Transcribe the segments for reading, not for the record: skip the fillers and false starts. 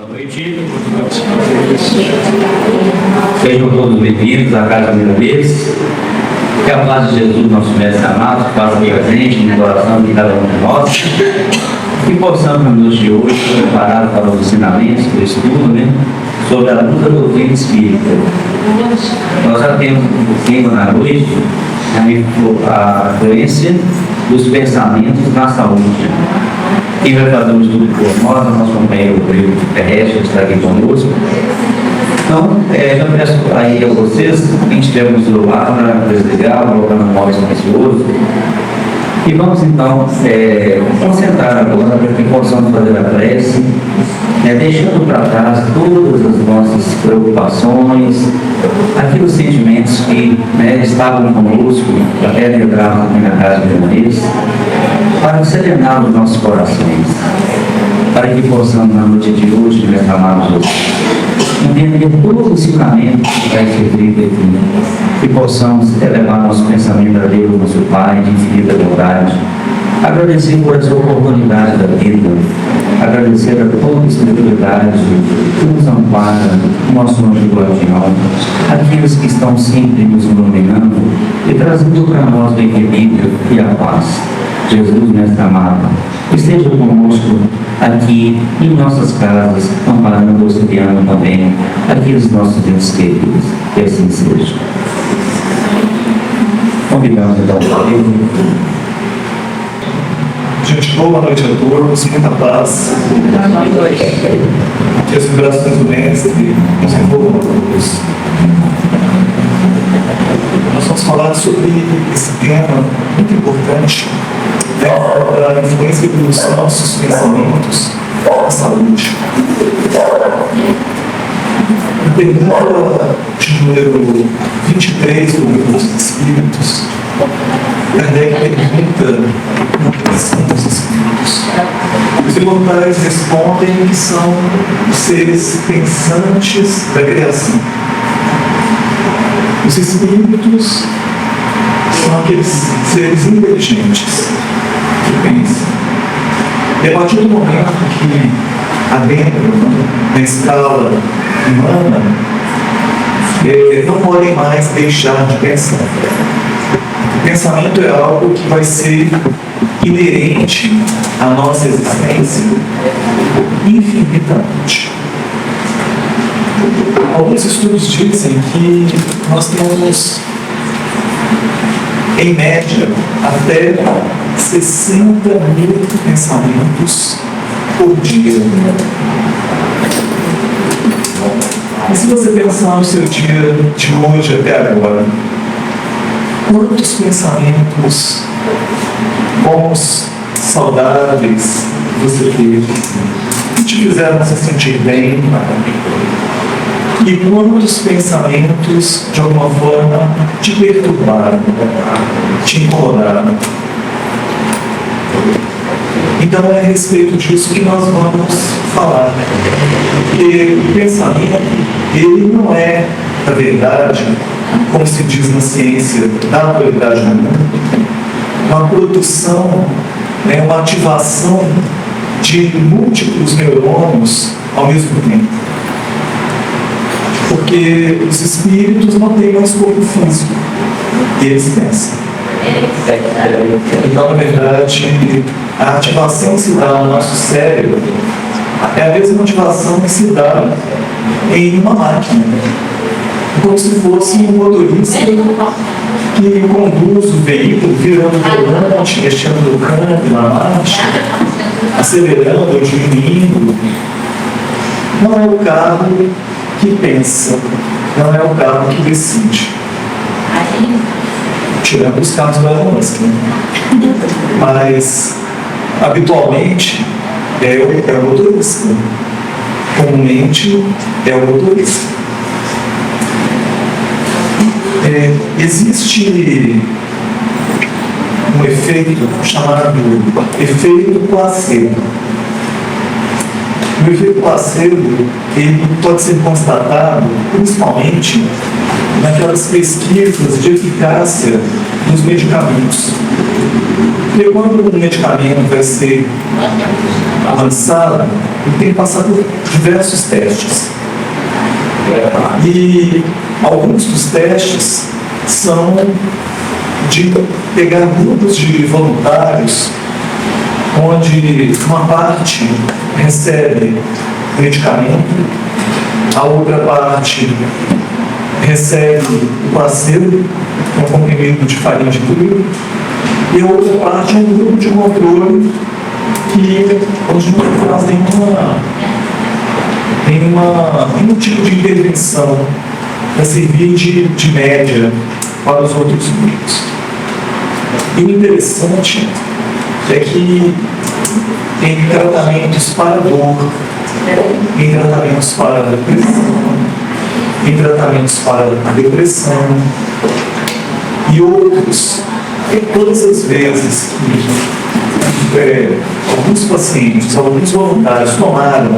noite. Sejam todos bem-vindos à casa da vez. Que a paz de Jesus, nosso mestre amado, faça presente no coração de cada um de nós. Que possamos, na noite de hoje, preparar para os ensinamentos do estudo, sobre a luz da doutrina espírita. Nós já temos um pouquinho na noite a influência dos pensamentos na saúde. Quem vai fazer um estudo por nós, é o nosso companheiro Rodrigo Terrestre, que está aqui conosco. Então, já peço aí a vocês, quem estiver no celular, para desligar, colocar no modo silencioso. E vamos então concentrar agora para que possamos fazer a prece, deixando para trás todas as nossas preocupações, aqueles sentimentos que estavam conosco até entrar na casa de Deus, para serenar os nossos corações, para que possamos na noite de hoje, meus amados, entender todo o ensinamento que vai ser feito aqui, que possamos elevar nosso pensamento a Deus, nosso Pai, de infinita bondade, agradecer por essa oportunidade da vida, agradecer a toda a espiritualidade que nos ampara, o nosso anjo guardião, aqueles que estão sempre nos iluminando e trazendo para nós o equilíbrio e a paz. Jesus, mestre amado, esteja conosco aqui em nossas casas, amparando, auxiliando também aqueles nossos entes queridos. Que assim seja. Convidamos então o Rodrigo. Gente, boa noite a todos, muita paz. Que as vibrações do Mestre nos envolvam a todos. Nós vamos falar sobre esse tema muito importante, da influência dos nossos pensamentos na saúde. Na pergunta de número 23 do Livro dos Espíritos, Kardec pergunta o que são os espíritos. Os imortais respondem que são os seres pensantes da criação. Os espíritos são aqueles seres inteligentes que pensam. E a partir do momento que adentram na escala humana, não podem mais deixar de pensar. O pensamento é algo que vai ser inerente à nossa existência infinitamente. Alguns estudos dizem que nós temos, em média, até 60 mil pensamentos por dia. E se você pensar no seu dia de hoje até agora, quantos pensamentos bons, saudáveis você teve, que te fizeram se sentir bem? E quantos pensamentos, de alguma forma, te perturbaram, te incomodaram? Então é a respeito disso que nós vamos falar. Porque o pensamento, ele não é, na verdade, como se diz na ciência da atualidade do mundo, uma produção, uma ativação de múltiplos neurônios ao mesmo tempo. Porque os espíritos não têm mais corpo físico, e eles pensam. Então, na verdade, a ativação que se dá no nosso cérebro é a mesma ativação que se dá em uma máquina. Como se fosse um motorista que conduz o veículo, virando o volante, mexendo no câmbio, na marcha, acelerando ou diminuindo. Não é o carro que pensa, não é o carro que decide. Tirando os carros do Elon Musk, Mas, habitualmente, é o motorista. Comumente, é o motorista. Existe um efeito chamado efeito placebo. O efeito placebo, ele pode ser constatado principalmente naquelas pesquisas de eficácia dos medicamentos. Porque quando um medicamento vai ser avançada, ele tem que passar por diversos testes. E alguns dos testes são de pegar grupos de voluntários, onde uma parte recebe medicamento, a outra parte recebe o placebo, um comprimido de farinha de trigo, e a outra parte é um grupo de controle onde não faz nenhum tipo de intervenção para servir de média para os outros grupos. E o interessante é que tem tratamentos para dor, tem tratamentos para depressão, tem tratamentos para depressão e outros. E todas as vezes que alguns pacientes, alguns voluntários tomaram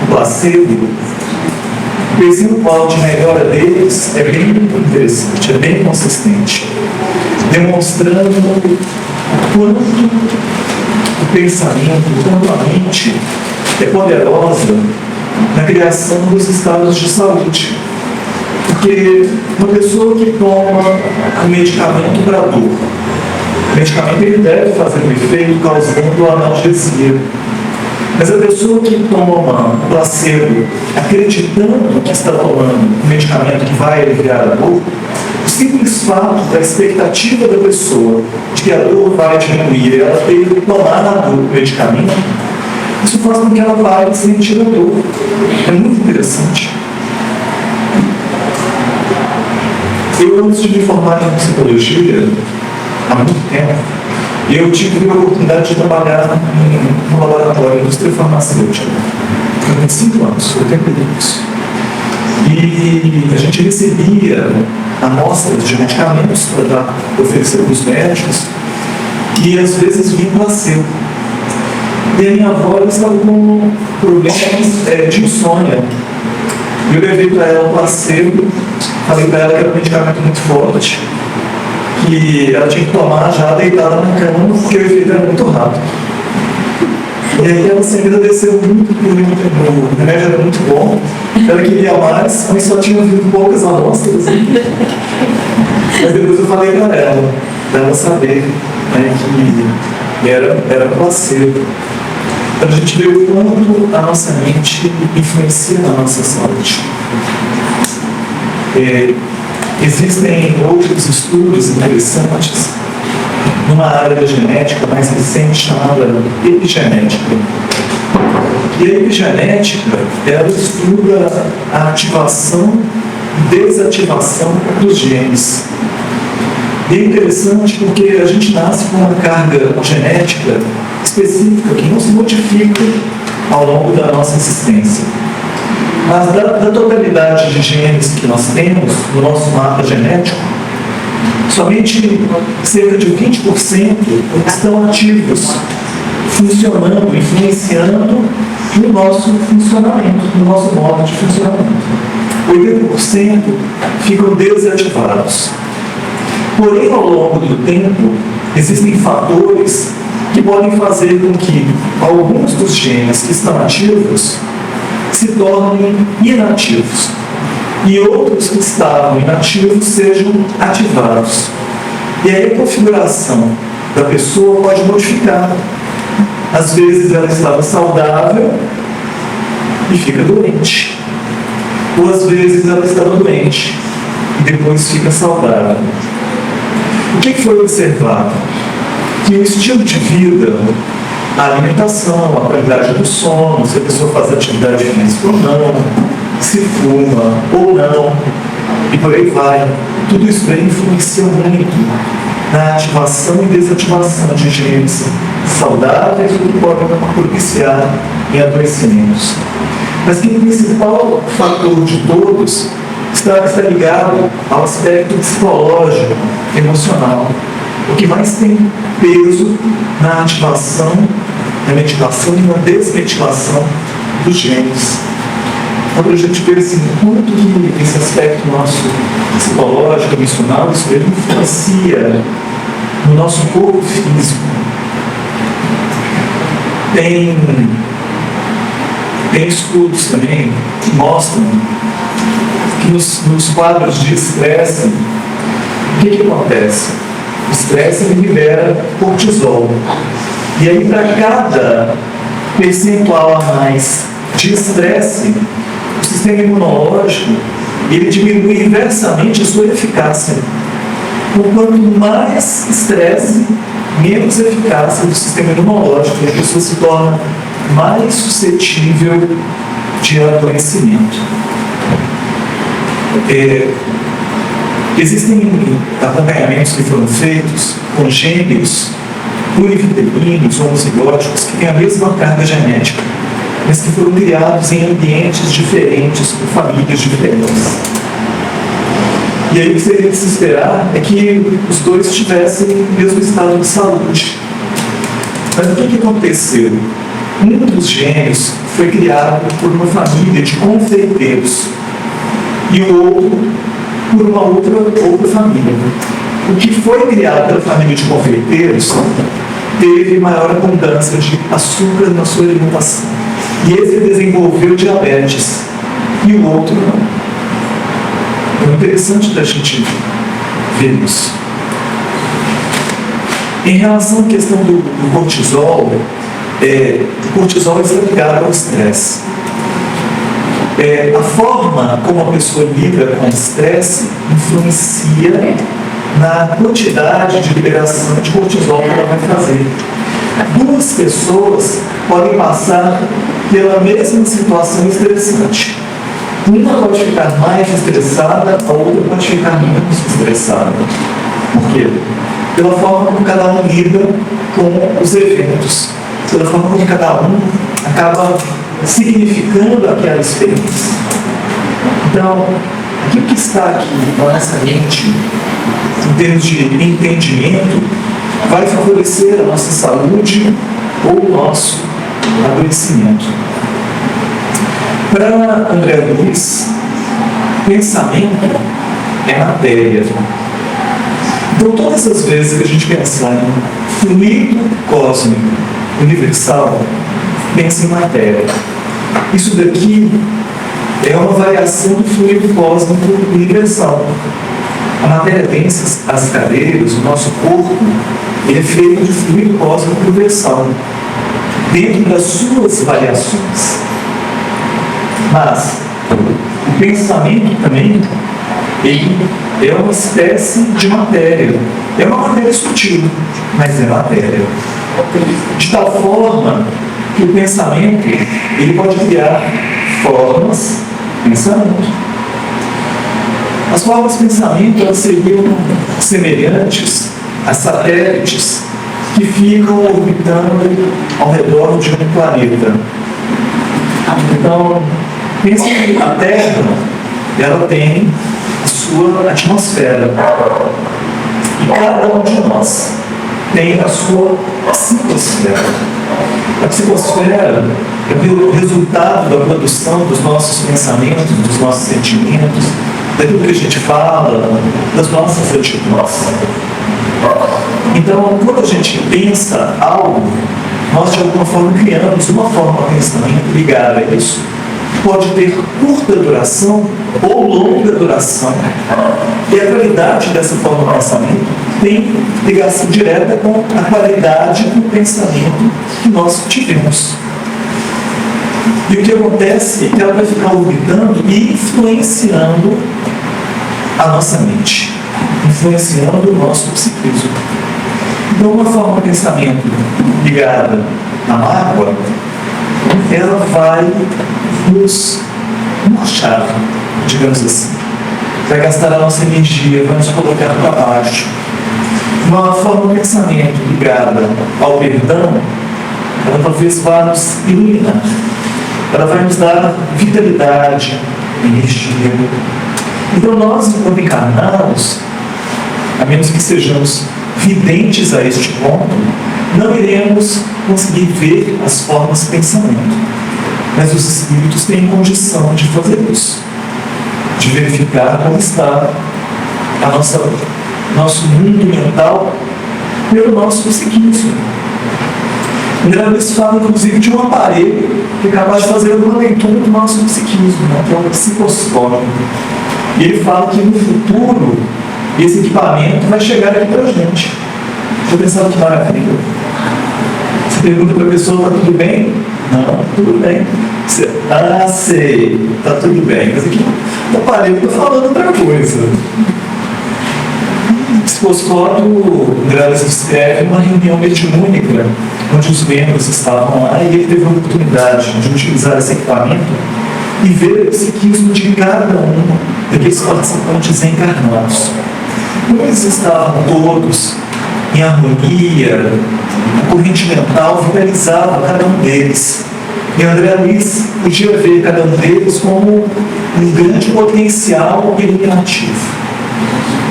o placebo, o percentual de melhora deles é bem interessante, é bem consistente, demonstrando o quanto o pensamento, o quanto a mente é poderosa na criação dos estados de saúde. Porque uma pessoa que toma um medicamento para dor, o medicamento ele deve fazer um efeito causando analgesia. Mas a pessoa que toma placebo, acreditando que está tomando um medicamento que vai aliviar a dor, o simples fato da expectativa da pessoa de que a dor vai diminuir, ela ter tomado o medicamento, isso faz com que ela pare de sentir a dor. É muito interessante. Eu, antes de me formar em psicologia, há muito tempo, eu tive a oportunidade de trabalhar no laboratório de indústria farmacêutica. Eu 25 anos, foi tempo disso. E a gente recebia amostras de medicamentos para oferecer para os médicos e às vezes vinha placebo. E a minha avó estava com problemas de insônia. Eu levei para ela o placebo, falei para ela que era um medicamento muito forte, que ela tinha que tomar já deitada na cama, porque o efeito era muito rápido. E aí ela se agradeceu muito, o remédio era muito bom, ela queria mais, mas só tinha vindo poucas amostras. Mas depois eu falei para ela saber, né, que era placebo. Para a gente ver o quanto a nossa mente influencia na nossa saúde. Existem outros estudos interessantes numa área da genética mais recente chamada epigenética. E a epigenética, ela estuda a ativação e desativação dos genes. E é interessante porque a gente nasce com uma carga genética específica que não se modifica ao longo da nossa existência. Mas da totalidade de genes que nós temos no nosso mapa genético, somente cerca de 20% estão ativos, funcionando, influenciando no nosso funcionamento, no nosso modo de funcionamento. 80% ficam desativados. Porém, ao longo do tempo, existem fatores que podem fazer com que alguns dos genes que estão ativos se tornem inativos e outros que estavam inativos sejam ativados. E aí a configuração da pessoa pode modificar. Às vezes ela estava saudável e fica doente. Ou às vezes ela estava doente e depois fica saudável. O que foi observado? Que o estilo de vida, a alimentação, a qualidade do sono, se a pessoa faz atividade física ou não, se fuma ou não, e por aí vai. Tudo isso daí influencia muito na ativação e desativação de genes saudáveis, o que pode propiciar em adoecimentos. Mas que o principal fator de todos está ligado ao aspecto psicológico, emocional. O que mais tem peso na ativação, na medicação e na desmedicação dos genes. Então, para a gente ver assim, quanto que esse aspecto nosso psicológico, emocional, isso ele influencia no nosso corpo físico. Tem Tem estudos também que mostram que nos quadros de estresse, o que acontece? O estresse libera cortisol. E aí, para cada percentual a mais de estresse, o sistema imunológico ele diminui inversamente a sua eficácia. Então, quanto mais estresse, menos eficácia do sistema imunológico, e a pessoa se torna mais suscetível de adoecimento. Existem acompanhamentos que foram feitos com gêmeos plurivitelinos, homozigóticos, que têm a mesma carga genética, mas que foram criados em ambientes diferentes, por famílias diferentes. E aí o que seria de se esperar é que os dois tivessem o mesmo estado de saúde. Mas o que aconteceu? Um dos gêmeos foi criado por uma família de confeiteiros e o outro por uma outra família. O que foi criado pela família de confeiteiros teve maior abundância de açúcar na sua alimentação. E esse desenvolveu diabetes e o outro não. É interessante da gente ver isso. Em relação à questão do cortisol, o cortisol está ligado ao estresse. A forma como a pessoa lida com o estresse influencia na quantidade de liberação de cortisol que ela vai fazer. Duas pessoas podem passar pela mesma situação estressante. Uma pode ficar mais estressada, a outra pode ficar menos estressada. Por quê? Pela forma como cada um lida com os eventos, pela forma como cada um acaba significando aquela experiência. Então, o que está aqui na nossa mente, em termos de entendimento, vai favorecer a nossa saúde ou o nosso adoecimento. Para André Luiz, pensamento é matéria. Então, todas as vezes que a gente pensar em fluido cósmico universal, pensa em matéria. Isso daqui é uma variação do fluido cósmico universal. A matéria densa, as cadeiras, o nosso corpo, ele é feito de fluido cósmico universal, dentro das suas variações. Mas o pensamento também, ele é uma espécie de matéria. É uma matéria sutil, mas é matéria. De tal forma que o pensamento ele pode criar formas de pensamento. As formas de pensamento elas seriam semelhantes a satélites que ficam orbitando ao redor de um planeta. Então, pensa que a Terra ela tem a sua atmosfera. E cada um de nós tem a sua psicosfera. A psicosfera é o resultado da produção dos nossos pensamentos, dos nossos sentimentos, daquilo que a gente fala, das nossas atitudes. Então, quando a gente pensa algo, nós de alguma forma criamos uma forma de pensamento ligada a isso. Pode ter curta duração ou longa duração. E a qualidade dessa forma de pensamento tem ligação direta com a qualidade do pensamento que nós tivemos. E o que acontece é que ela vai ficar orbitando e influenciando a nossa mente, influenciando o nosso psiquismo. Então, uma forma de pensamento ligada à mágoa, ela vai nos murchar, digamos assim. Vai gastar a nossa energia, vai nos colocar para baixo. Uma forma de pensamento ligada ao perdão, ela talvez vá nos iluminar. Ela vai nos dar vitalidade, energia. Então nós, enquanto encarnados, a menos que sejamos videntes a este ponto, não iremos conseguir ver as formas de pensamento. Mas os espíritos têm condição de fazer isso, de verificar como está nosso mundo mental pelo nosso psiquismo. Eles falam, inclusive, de um aparelho que é capaz de fazer uma leitura do nosso psiquismo, né? Que é um psicoscópio. E ele fala que no futuro esse equipamento vai chegar aqui para a gente. Eu pensava que maravilha. Você pergunta para a pessoa, está tudo bem? Não, tudo bem. Você, sei, está tudo bem. Mas aqui o aparelho está falando outra coisa. O psicoscópio escreve uma reunião mediúnica, onde os membros estavam lá, e ele teve a oportunidade de utilizar esse equipamento e ver o psiquismo de cada um daqueles participantes encarnados. Como eles estavam todos em harmonia, a corrente mental vitalizava cada um deles. E André Luiz podia ver cada um deles como um grande potencial iluminativo.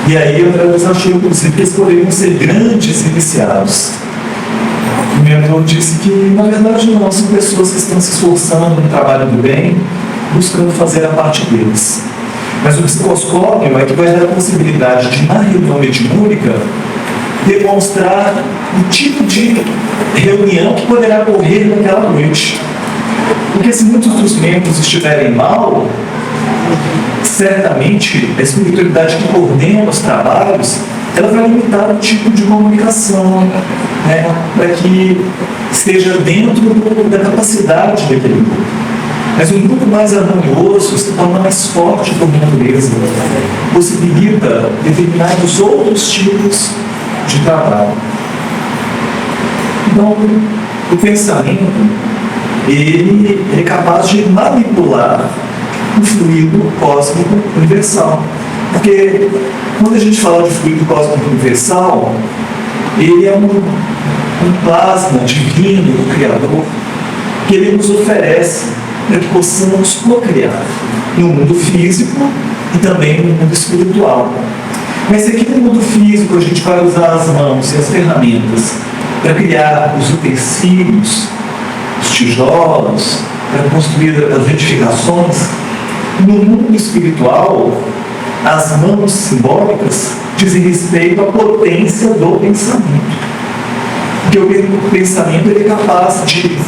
E aí André Luiz achou, inclusive, que eles poderiam ser grandes iniciados. O mentor disse que, na verdade, não, são pessoas que estão se esforçando no trabalho do bem, buscando fazer a parte deles. Mas o psicoscópio é que vai dar a possibilidade de, na reunião mediúnica, demonstrar o tipo de reunião que poderá ocorrer naquela noite. Porque se muitos dos membros estiverem mal, certamente a espiritualidade que coordena os trabalhos, ela vai limitar o tipo de comunicação, né, para que esteja dentro da capacidade daquele grupo. Mas um grupo mais harmonioso se torna mais forte por natureza, possibilita determinados outros tipos de trabalho. Então, o pensamento, ele é capaz de manipular o fluido cósmico universal. Porque quando a gente fala de fluido cósmico universal, ele é um plasma divino do Criador que ele nos oferece para que possamos co-criar no mundo físico e também no mundo espiritual. Mas se aqui no mundo físico a gente vai usar as mãos e as ferramentas para criar os utensílios, os tijolos, para construir as edificações, no mundo espiritual, as mãos simbólicas dizem respeito à potência do pensamento. Porque o pensamento ele é capaz de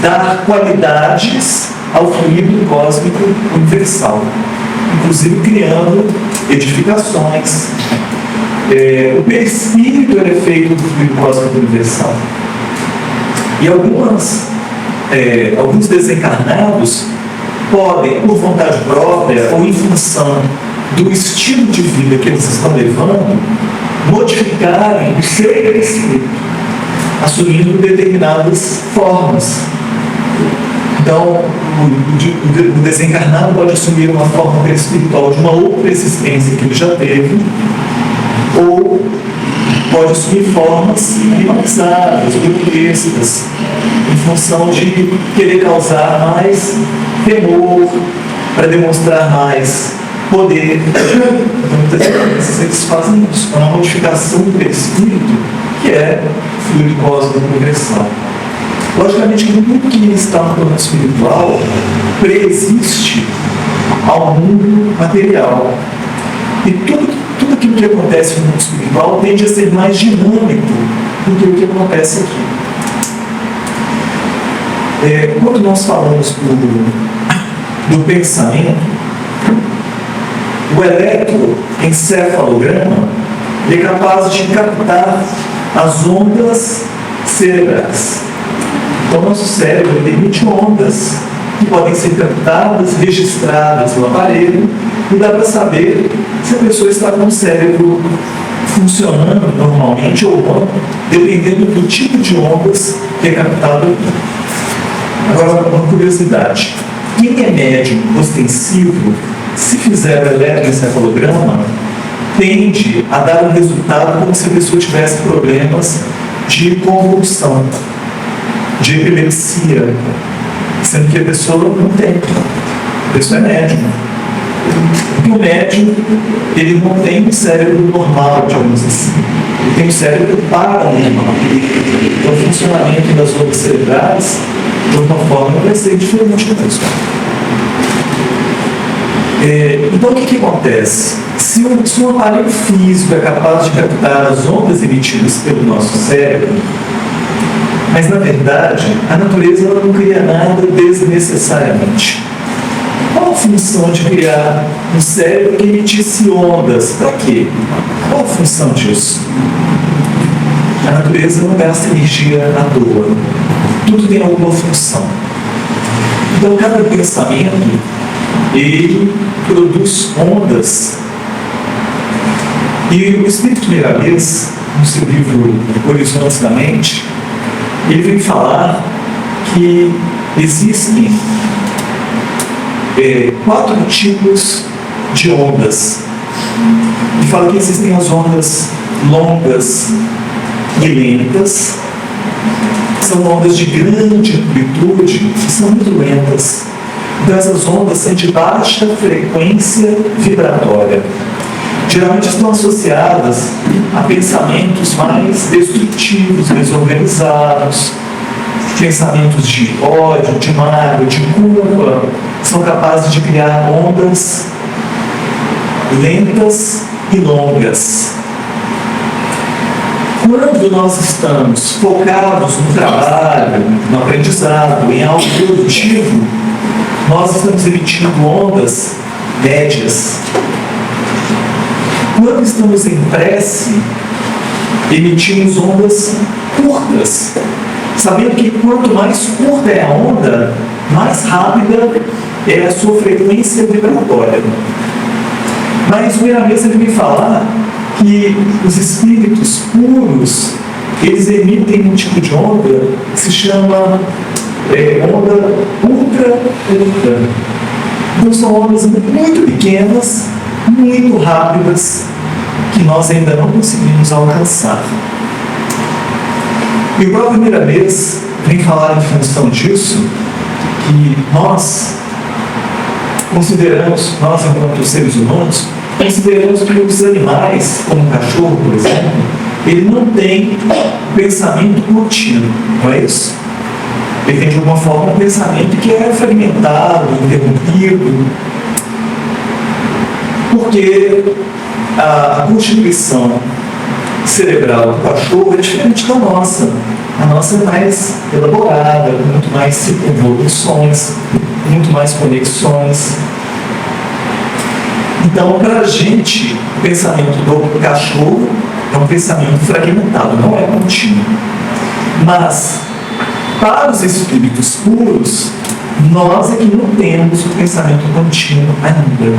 dar qualidades ao fluido cósmico universal, inclusive criando edificações. O perispírito é feito do fluido cósmico universal. E alguns desencarnados podem, por vontade própria ou em função do estilo de vida que eles estão levando, modificarem o seu perispírito, assumindo determinadas formas. Então, o desencarnado pode assumir uma forma perispiritual de uma outra existência que ele já teve, ou pode assumir formas animalizadas, grotescas, em função de querer causar mais temor, para demonstrar mais poder. Então, muitas vezes eles fazem isso, uma modificação do perispírito, que é o fluido cósmico universal. Logicamente que tudo que está no plano espiritual preexiste ao mundo material. E tudo aquilo que acontece no mundo espiritual tende a ser mais dinâmico do que o que acontece aqui. Quando nós falamos do pensamento, o eletroencefalograma é capaz de captar as ondas cerebrais. Então, nosso cérebro emite ondas que podem ser captadas, registradas no aparelho, e dá para saber se a pessoa está com o cérebro funcionando normalmente ou não, dependendo do tipo de ondas que é captado aqui. Agora, uma curiosidade: quem é médium ostensivo, se fizer o eletroencefalograma, tende a dar um resultado como se a pessoa tivesse problemas de convulsão, de epilepsia, sendo que a pessoa não tem. A pessoa é médium. Porque o médium, ele não tem um cérebro normal, digamos assim. Ele tem um cérebro paranormal. Então, o funcionamento das ondas cerebrais, de alguma forma, vai ser diferente da pessoa. Então, o que acontece? Se um aparelho físico é capaz de captar as ondas emitidas pelo nosso cérebro, Mas, na verdade, a natureza ela não cria nada desnecessariamente. Qual a função de criar um cérebro que emitisse ondas? Para quê? Qual a função disso? A natureza não gasta energia à toa. Tudo tem alguma função. Então, cada pensamento, ele produz ondas. E o Espírito Miramês, no seu livro Horizontes da Mente, ele vem falar que existem 4 tipos de ondas. Ele fala que existem as ondas longas e lentas, são ondas de grande amplitude que são muito lentas. Então essas ondas são de baixa frequência vibratória. Geralmente estão associadas a pensamentos mais destrutivos, desorganizados, pensamentos de ódio, de mágoa, de culpa, são capazes de criar ondas lentas e longas. Quando nós estamos focados no trabalho, no aprendizado, em algo produtivo, nós estamos emitindo ondas médias. Quando estamos em prece, emitimos ondas curtas, sabendo que quanto mais curta é a onda, mais rápida é a sua frequência vibratória. Mas o Miramês ele me falar que os espíritos puros, eles emitem um tipo de onda que se chama onda ultra. Então são ondas muito pequenas, muito rápidas, que nós ainda não conseguimos alcançar. E o próprio Miramês vem falar em função disso, que nós enquanto seres humanos, consideramos que os animais, como o cachorro, por exemplo, ele não tem pensamento contínuo, não é isso? Ele tem de alguma forma um pensamento que é fragmentado, interrompido, porque a constituição cerebral do cachorro é diferente da nossa. A nossa é mais elaborada, muito mais circunvoluções, muito mais conexões. Então, para a gente, o pensamento do cachorro é um pensamento fragmentado, não é contínuo. Mas, para os espíritos puros, nós é que não temos o pensamento contínuo ainda.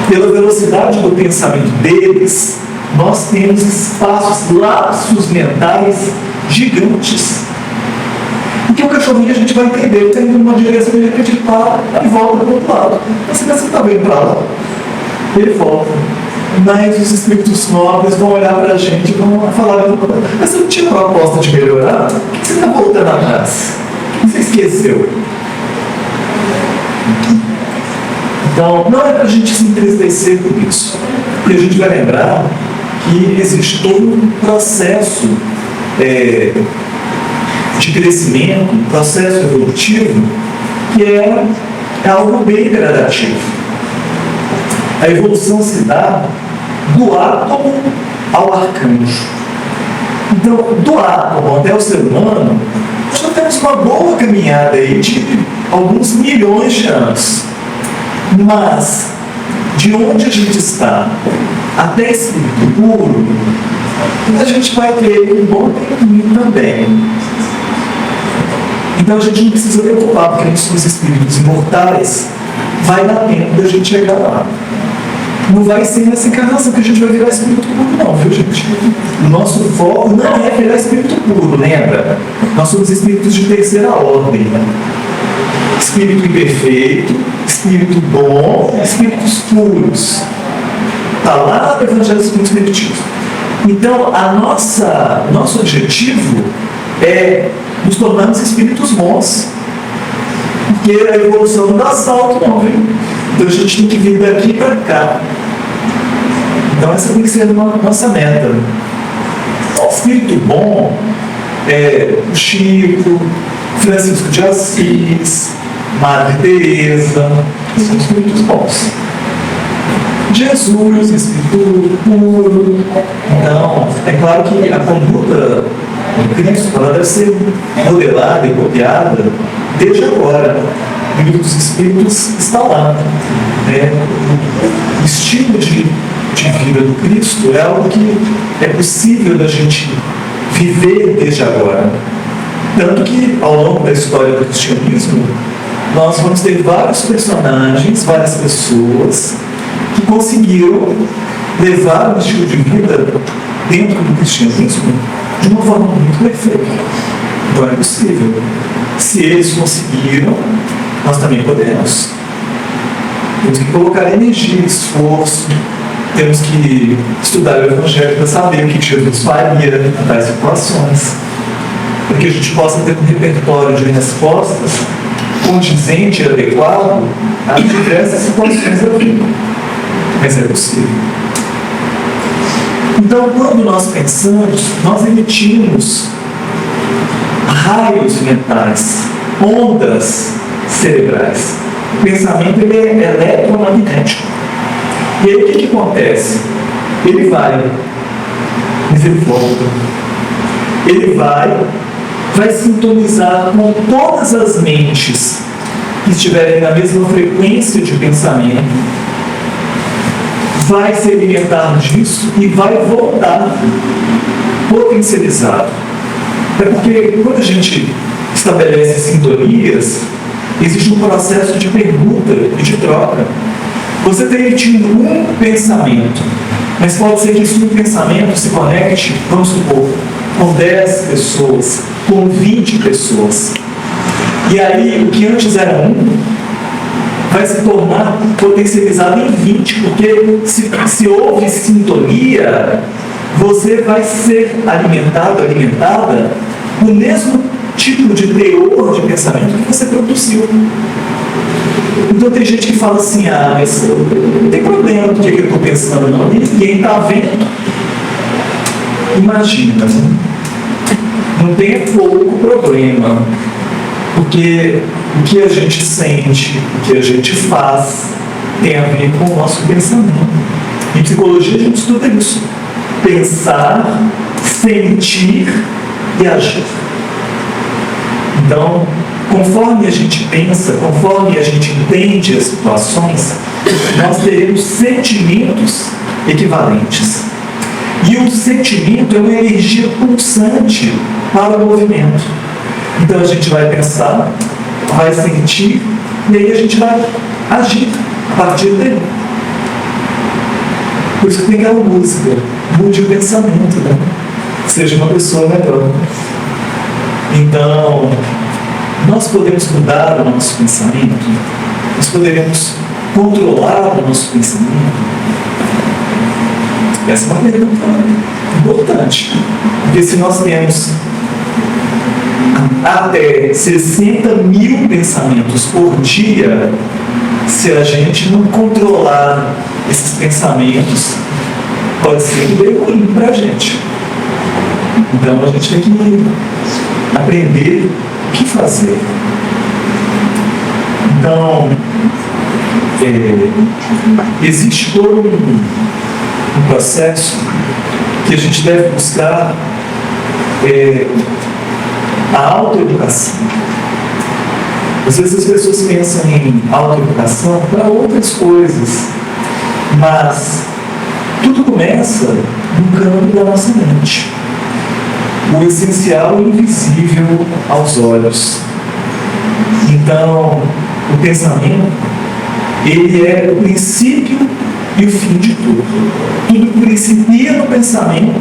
Pela velocidade do pensamento deles, nós temos espaços, lapsos mentais gigantes. Porque o cachorrinho a gente vai entender, ele está indo numa direção, de repente ele para e volta para o outro lado. Você pensa que está bem para lá, ele volta. Mas os espíritos nobres vão olhar para a gente e vão falar: mas você não tinha uma proposta de melhorar? Por que você está voltando atrás? Você esqueceu? Então, não é para a gente se entristecer por isso. Porque a gente vai lembrar que existe todo um processo de crescimento, um processo evolutivo, que é algo bem gradativo. A evolução se dá do átomo ao arcanjo. Então, do átomo até o ser humano, nós já temos uma boa caminhada aí de alguns milhões de anos. Mas, de onde a gente está até esse espírito puro, a gente vai ter um bom caminho também. Então a gente não precisa preocupar, porque nós somos espíritos imortais, vai dar tempo da gente chegar lá. Não vai ser nessa encarnação que a gente vai virar espírito puro, não, viu, gente? O nosso foco não é virar espírito puro, lembra? Nós somos espíritos de terceira ordem. Espírito imperfeito, espírito bom, espíritos puros. Está lá no Evangelho segundo o Espiritismo. Então, nosso objetivo é nos tornarmos espíritos bons. Porque a evolução não dá salto, não, viu? Então a gente tem que vir daqui para cá. Então essa tem que ser a nossa meta. O espírito bom é o Chico, Francisco de Assis, Madre Teresa, são espíritos bons. Jesus, espírito puro. Então, é claro que a conduta de Cristo, ela deve ser modelada e copiada desde agora. O livro dos Espíritos está lá. O estilo de vida do Cristo é algo que é possível da gente viver desde agora. Tanto que, ao longo da história do cristianismo, nós vamos ter vários personagens, várias pessoas que conseguiram levar o estilo de vida dentro do cristianismo de uma forma muito perfeita. Então é possível. Se eles conseguiram, nós também podemos. Temos que colocar energia, esforço, temos que estudar o Evangelho para saber o que Jesus faria em tais situações, para que a gente possa ter um repertório de respostas condizente e adequado a diversas situações da vida. Mas é possível. Então, quando nós pensamos, nós emitimos raios mentais, ondas cerebrais. O pensamento ele é eletromagnético. E aí o que acontece? Ele vai, mas ele volta. Ele vai sintonizar com todas as mentes que estiverem na mesma frequência de pensamento, vai se alimentar disso e vai voltar potencializado. É porque quando a gente estabelece sintonias, existe um processo de pergunta e de troca. Você está emitindo um pensamento, mas pode ser que esse um pensamento se conecte, vamos supor, com 10 pessoas, com 20 pessoas. E aí, o que antes era um, vai se tornar potencializado em 20, porque se houve sintonia, você vai ser alimentada com o mesmo tipo de teor de pensamento que você produziu. Então tem gente que fala assim, mas não tem problema do que eu estou pensando, não. Ninguém está vendo. Imagina, não tem pouco problema, porque o que a gente sente, o que a gente faz, tem a ver com o nosso pensamento. Em psicologia a gente estuda isso. Pensar, sentir e agir. Então, conforme a gente pensa, conforme a gente entende as situações, nós teremos sentimentos equivalentes. E o sentimento é uma energia pulsante para o movimento. Então a gente vai pensar, vai sentir, e aí a gente vai agir a partir dele. Por isso que tem aquela música, mude o pensamento, né? Seja uma pessoa melhor. Então, nós podemos mudar o nosso pensamento, nós poderemos controlar o nosso pensamento. Essa é uma pergunta importante, porque se nós temos até 60 mil pensamentos por dia, se a gente não controlar esses pensamentos, pode ser bem ruim para a gente. Então a gente tem que aprender o que fazer. Então, existe todo um processo que a gente deve buscar a autoeducação. Às vezes as pessoas pensam em autoeducação para outras coisas, mas tudo começa no campo da nossa mente. O essencial e invisível aos olhos. Então, o pensamento, ele é o princípio e o fim de tudo. Tudo principia no pensamento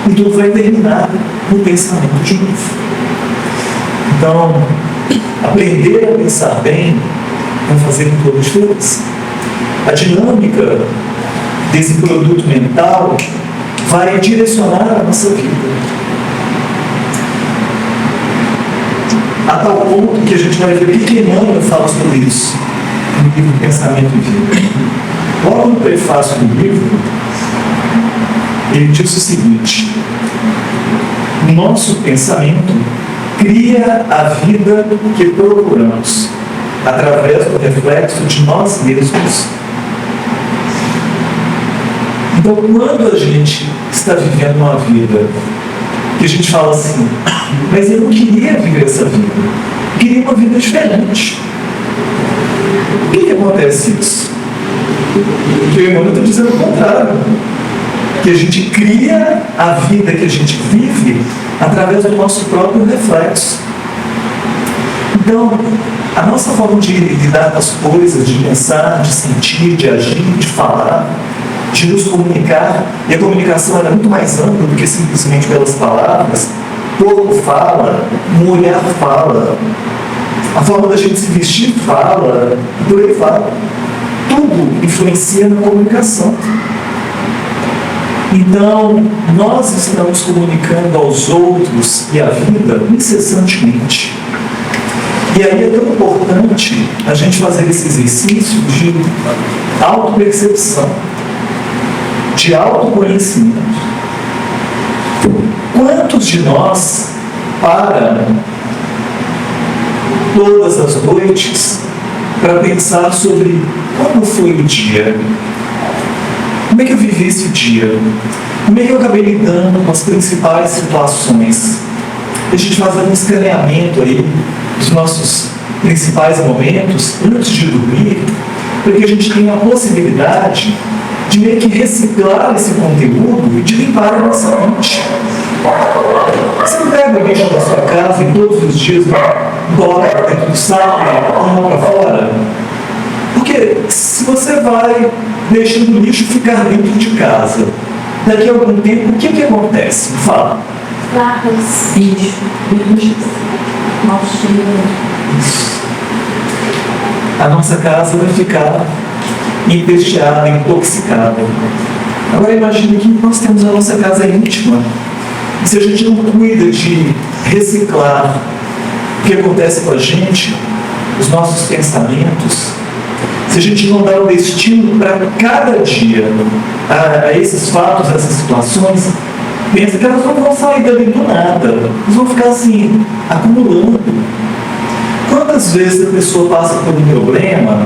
e tudo vai terminar no pensamento de novo. Então, aprender a pensar bem vai fazer toda a diferença. A dinâmica desse produto mental vai direcionar a nossa vida. A tal ponto que a gente vai ver o que Emmanuel fala sobre isso no livro Pensamento e Vida. Logo no prefácio do livro, ele diz o seguinte: nosso pensamento cria a vida que procuramos através do reflexo de nós mesmos. Então, quando a gente está vivendo uma vida que a gente fala assim, mas eu não queria viver essa vida, eu queria uma vida diferente. Por que acontece isso? O irmão está dizendo o contrário, que a gente cria a vida que a gente vive através do nosso próprio reflexo. Então, a nossa forma de lidar com as coisas, de pensar, de sentir, de agir, de falar, de nos comunicar, e a comunicação era muito mais ampla do que simplesmente pelas palavras. O corpo fala, o olhar fala, a forma da gente se vestir fala, e por aí fala. Tudo influencia na comunicação. Então, nós estamos comunicando aos outros e à vida incessantemente. E aí é tão importante a gente fazer esse exercício de autopercepção, de autoconhecimento. Quantos de nós param todas as noites para pensar sobre como foi o dia? Como é que eu vivi esse dia? Como é que eu acabei lidando com as principais situações? A gente faz um escaneamento aí dos nossos principais momentos antes de dormir, para que a gente tenha a possibilidade de meio que reciclar esse conteúdo e de limpar a nossa mente. Você não pega alguém da sua casa e todos os dias coloca dentro do saco e põe para fora? Porque se você vai deixando o lixo ficar dentro de casa, daqui a algum tempo, o que acontece? Fala. Larvas, bicho, bichos, mau cheiro. A nossa casa vai ficar empesteada, intoxicada. Agora imagine que nós temos a nossa casa íntima. E se a gente não cuida de reciclar o que acontece com a gente, os nossos pensamentos, se a gente não dá um destino para cada dia a esses fatos, a essas situações, pensa que elas não vão sair dali do nada, elas vão ficar assim, acumulando. Quantas vezes a pessoa passa por um problema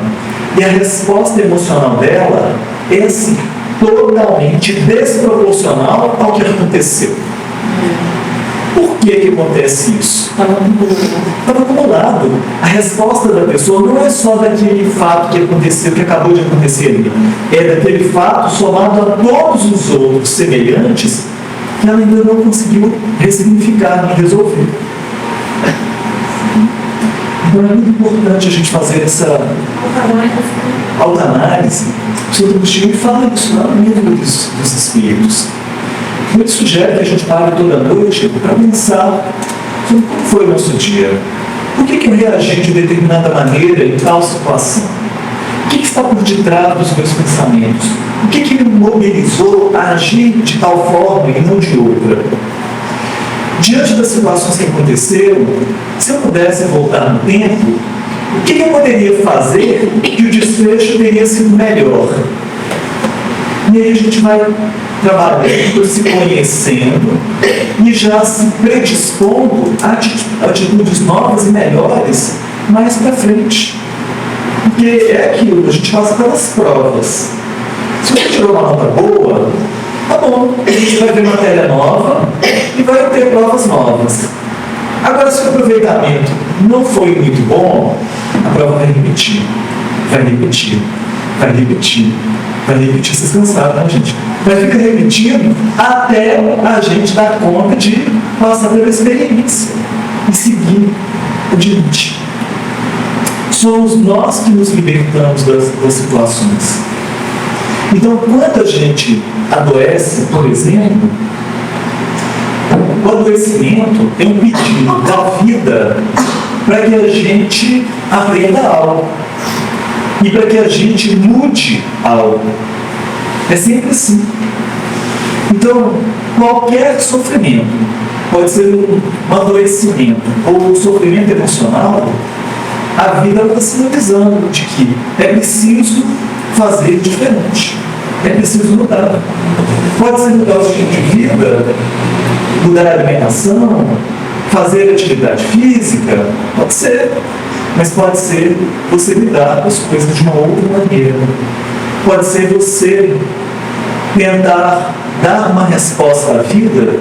e a resposta emocional dela é assim, totalmente desproporcional ao que aconteceu? Por que acontece isso? Estava acumulado. A resposta da pessoa não é só daquele fato que aconteceu, que acabou de acontecer ali. É daquele fato somado a todos os outros semelhantes que ela ainda não conseguiu ressignificar e resolver. Então é muito importante a gente fazer essa autoanálise. O Santo Agostinho fala isso lá no livro dos Espíritos. Ele sugere que a gente pare toda noite para pensar sobre como foi o nosso dia. Por que eu reagi de determinada maneira em tal situação? O que está por detrás dos meus pensamentos? O que me mobilizou a agir de tal forma e não de outra? Diante das situações que aconteceram, se eu pudesse voltar no tempo, o que eu poderia fazer que o desfecho teria sido melhor? E aí a gente vai trabalhando, se conhecendo e já se predispondo a atitudes novas e melhores mais para frente. Porque é aquilo, a gente passa pelas provas. Se você tirou uma nota boa, tá bom, a gente vai ver matéria nova e vai ter provas novas. Agora, se o aproveitamento não foi muito bom, a prova vai repetir, vai repetir, vai repetir, vai repetir. Vocês cansaram, né, gente? Vai ficar repetindo até a gente dar conta de passar pela experiência e seguir adiante. Somos nós que nos libertamos das situações. Então, quando a gente adoece, por exemplo, o adoecimento é um pedido da vida para que a gente aprenda algo e para que a gente mude algo. É sempre assim. Então, qualquer sofrimento, pode ser um adoecimento ou um sofrimento emocional, a vida está sinalizando de que é preciso fazer diferente. É preciso mudar. Pode ser mudar o estilo de vida, mudar a alimentação, fazer atividade física, pode ser. Mas pode ser você lidar com as coisas de uma outra maneira. Pode ser você tentar dar uma resposta à vida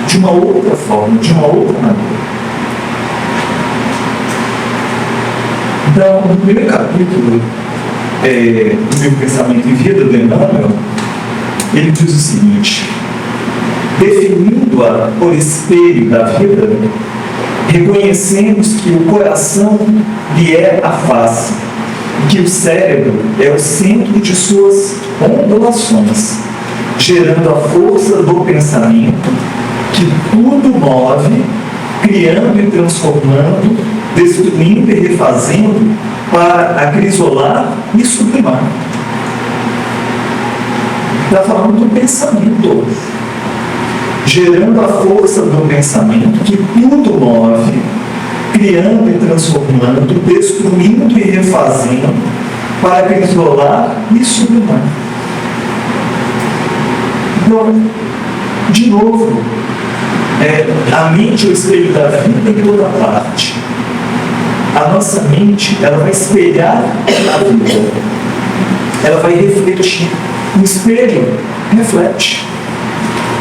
de uma outra forma, de uma outra maneira. Então, no primeiro capítulo do meu pensamento em vida, do Emmanuel, ele diz o seguinte: definindo-a por espelho da vida, reconhecemos que o coração lhe é a face, e que o cérebro é o centro de suas ondulações, gerando a força do pensamento que tudo move, criando e transformando, destruindo e refazendo, para acrisolar e sublimar. Está falando do pensamento, gerando a força do pensamento que tudo move, criando e transformando, destruindo e refazendo, para acrisolar e sublimar. Então, de novo, a mente é o espelho da vida em toda parte. A nossa mente, ela vai espelhar a vida, ela vai refletir. O espelho reflete.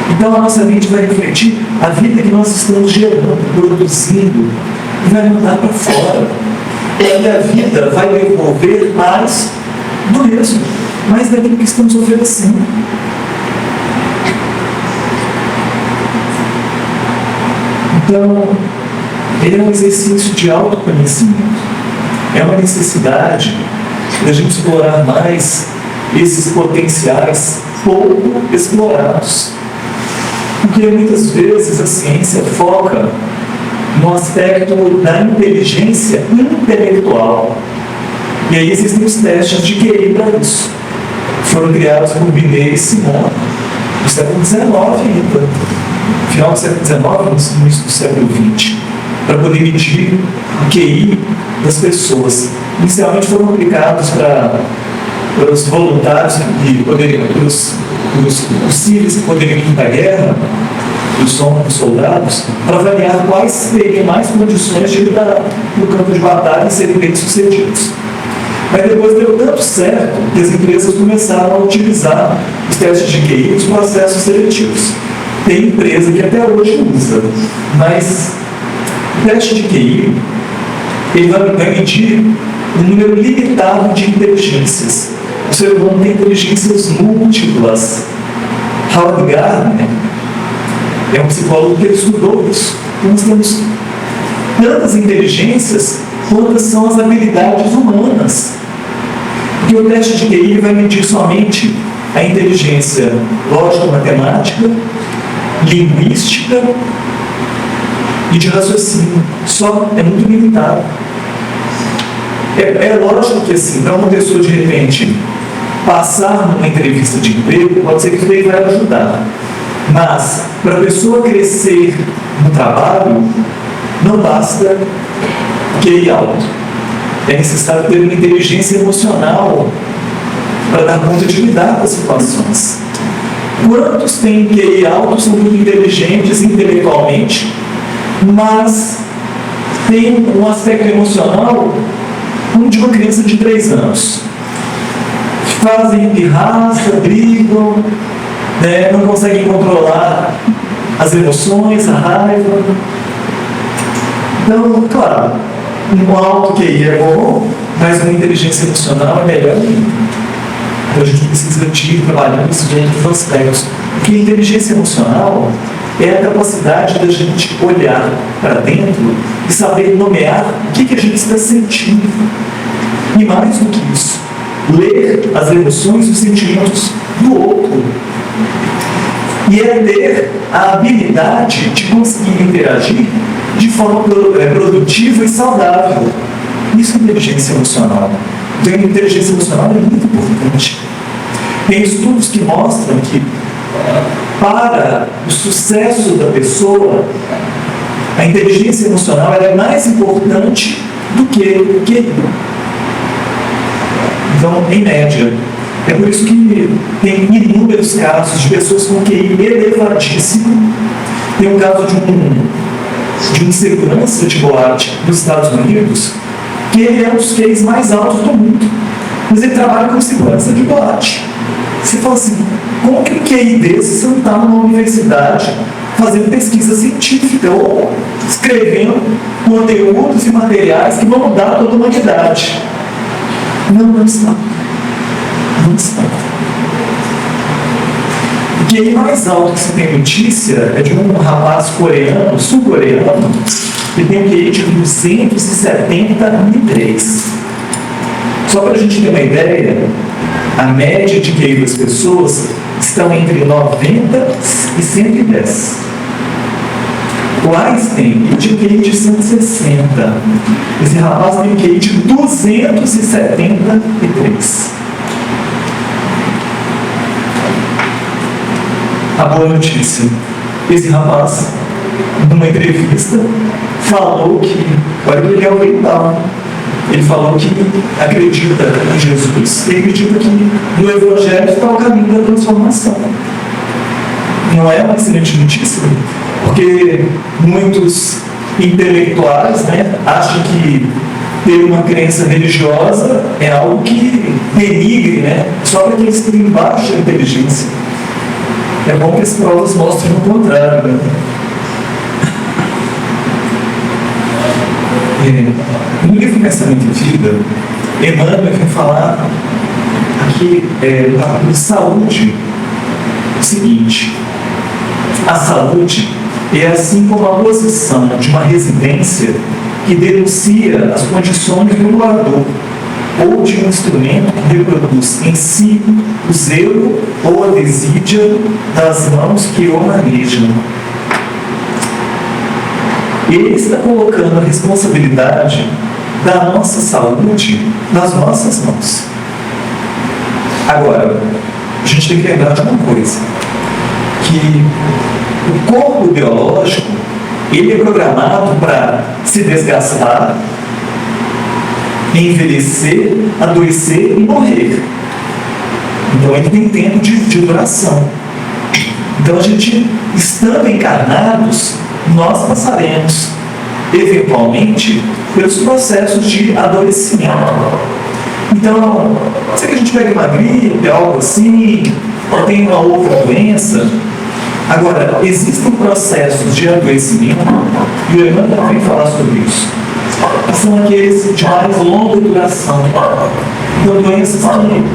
Então a nossa mente vai refletir a vida que nós estamos gerando, produzindo, e vai mandar para fora. E a vida vai devolver mais do mesmo, mais daquilo que estamos oferecendo. Então, ele é um exercício de autoconhecimento. É uma necessidade da gente explorar mais esses potenciais pouco explorados. Porque muitas vezes a ciência foca no aspecto da inteligência intelectual. E aí existem os testes de QI para isso. Foram criados por Binet e Simon no século XIX ainda. Final do século XIX, no início do século XX, para poder medir o QI das pessoas. Inicialmente foram aplicados para os voluntários que poderiam, para os civis que poderiam ir para a guerra, os soldados, para avaliar quais teriam mais condições de ir no campo de batalha e serem bem-sucedidos. Mas depois deu tanto certo que as empresas começaram a utilizar os testes de QI nos processos seletivos. Tem empresa que até hoje usa, mas o teste de QI ele vai medir um número limitado de inteligências. O ser humano tem inteligências múltiplas. Howard Gardner é um psicólogo que estudou isso. Nós temos tantas inteligências quantas são as habilidades humanas. Porque o teste de QI vai medir somente a inteligência lógico-matemática, linguística e de raciocínio. Só é muito limitado. É lógico que assim, para uma pessoa de repente passar numa entrevista de emprego, pode ser que isso aí vai ajudar. Mas para a pessoa crescer no trabalho, não basta QI alto. É necessário ter uma inteligência emocional para dar conta de lidar com as situações. Quantos têm QI alto, são muito inteligentes intelectualmente, mas têm um aspecto emocional como de uma criança de 3 anos. Fazem pirraça, brigam, não conseguem controlar as emoções, a raiva. Então, claro, um alto QI é bom, mas uma inteligência emocional é melhor ainda. Então a gente precisa de trabalhar nesses outros aspectos. Porque a inteligência emocional é a capacidade da gente olhar para dentro e saber nomear o que a gente está sentindo. E mais do que isso, ler as emoções e os sentimentos do outro. E é ter a habilidade de conseguir interagir de forma produtiva e saudável. Isso é inteligência emocional. Então, a inteligência emocional é muito importante. Tem estudos que mostram que, para o sucesso da pessoa, a inteligência emocional é mais importante do que o QI. Então, em média, é por isso que tem inúmeros casos de pessoas com QI elevadíssimo. Tem um caso de um segurança de boate nos Estados Unidos, que ele é um dos QIs mais altos do mundo. Mas ele trabalha como segurança de boate. Você fala assim, como que um QI desse você não está numa universidade fazendo pesquisa científica ou escrevendo conteúdos e materiais que vão mudar toda a humanidade? Não está. Não está. O QI mais alto que você tem notícia é de um rapaz coreano, sul-coreano, que tem um QI de 273. Só para a gente ter uma ideia, a média de QI das pessoas estão entre 90 e 110. O Einstein tinha um QI de 160. Esse rapaz tem um QI de 273. A boa notícia: esse rapaz, numa entrevista, falou que, olha que ele é oriental, ele falou que acredita em Jesus, ele acredita que no Evangelho está o caminho da transformação. Não é uma excelente notícia? Porque muitos intelectuais, né, acham que ter uma crença religiosa é algo que denigre, né, só para aqueles que têm baixa inteligência. É bom que as provas mostrem o contrário. Né? No livro Pensamento e Vida, Emmanuel vai falar aqui no capítulo de saúde o seguinte: a saúde é assim como a posição de uma residência que denuncia as condições do doador ou de um instrumento que reproduz em si o zelo ou a desídia das mãos que o manejam. Ele está colocando a responsabilidade da nossa saúde nas nossas mãos. Agora, a gente tem que lembrar de uma coisa, que o corpo biológico, ele é programado para se desgastar, envelhecer, adoecer e morrer. Então ele tem tempo de duração. Então a gente, estando encarnados, nós passaremos eventualmente pelos processos de adoecimento. Então, se a gente pega uma gripe, algo assim, ou tem uma outra doença, agora, existem processos de adoecimento, e o Emmanuel vem falar sobre isso. São aqueles de mais longa duração. Então, doenças que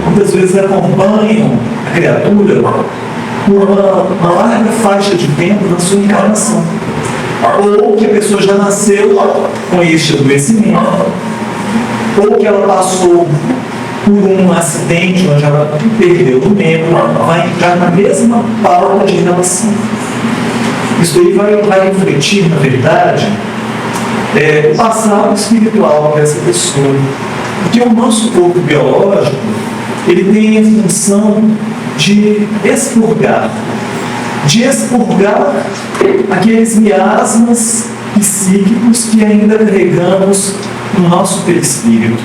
muitas vezes acompanham a criatura por uma larga faixa de tempo na sua encarnação. Ou que a pessoa já nasceu com este adoecimento, ou que ela passou por um acidente onde ela perdeu o membro, vai entrar na mesma pauta de relação. Isso aí vai refletir, na verdade, o passado espiritual dessa pessoa. Porque o nosso corpo biológico, ele tem a função de expurgar aqueles miasmas psíquicos que ainda carregamos no nosso perispírito,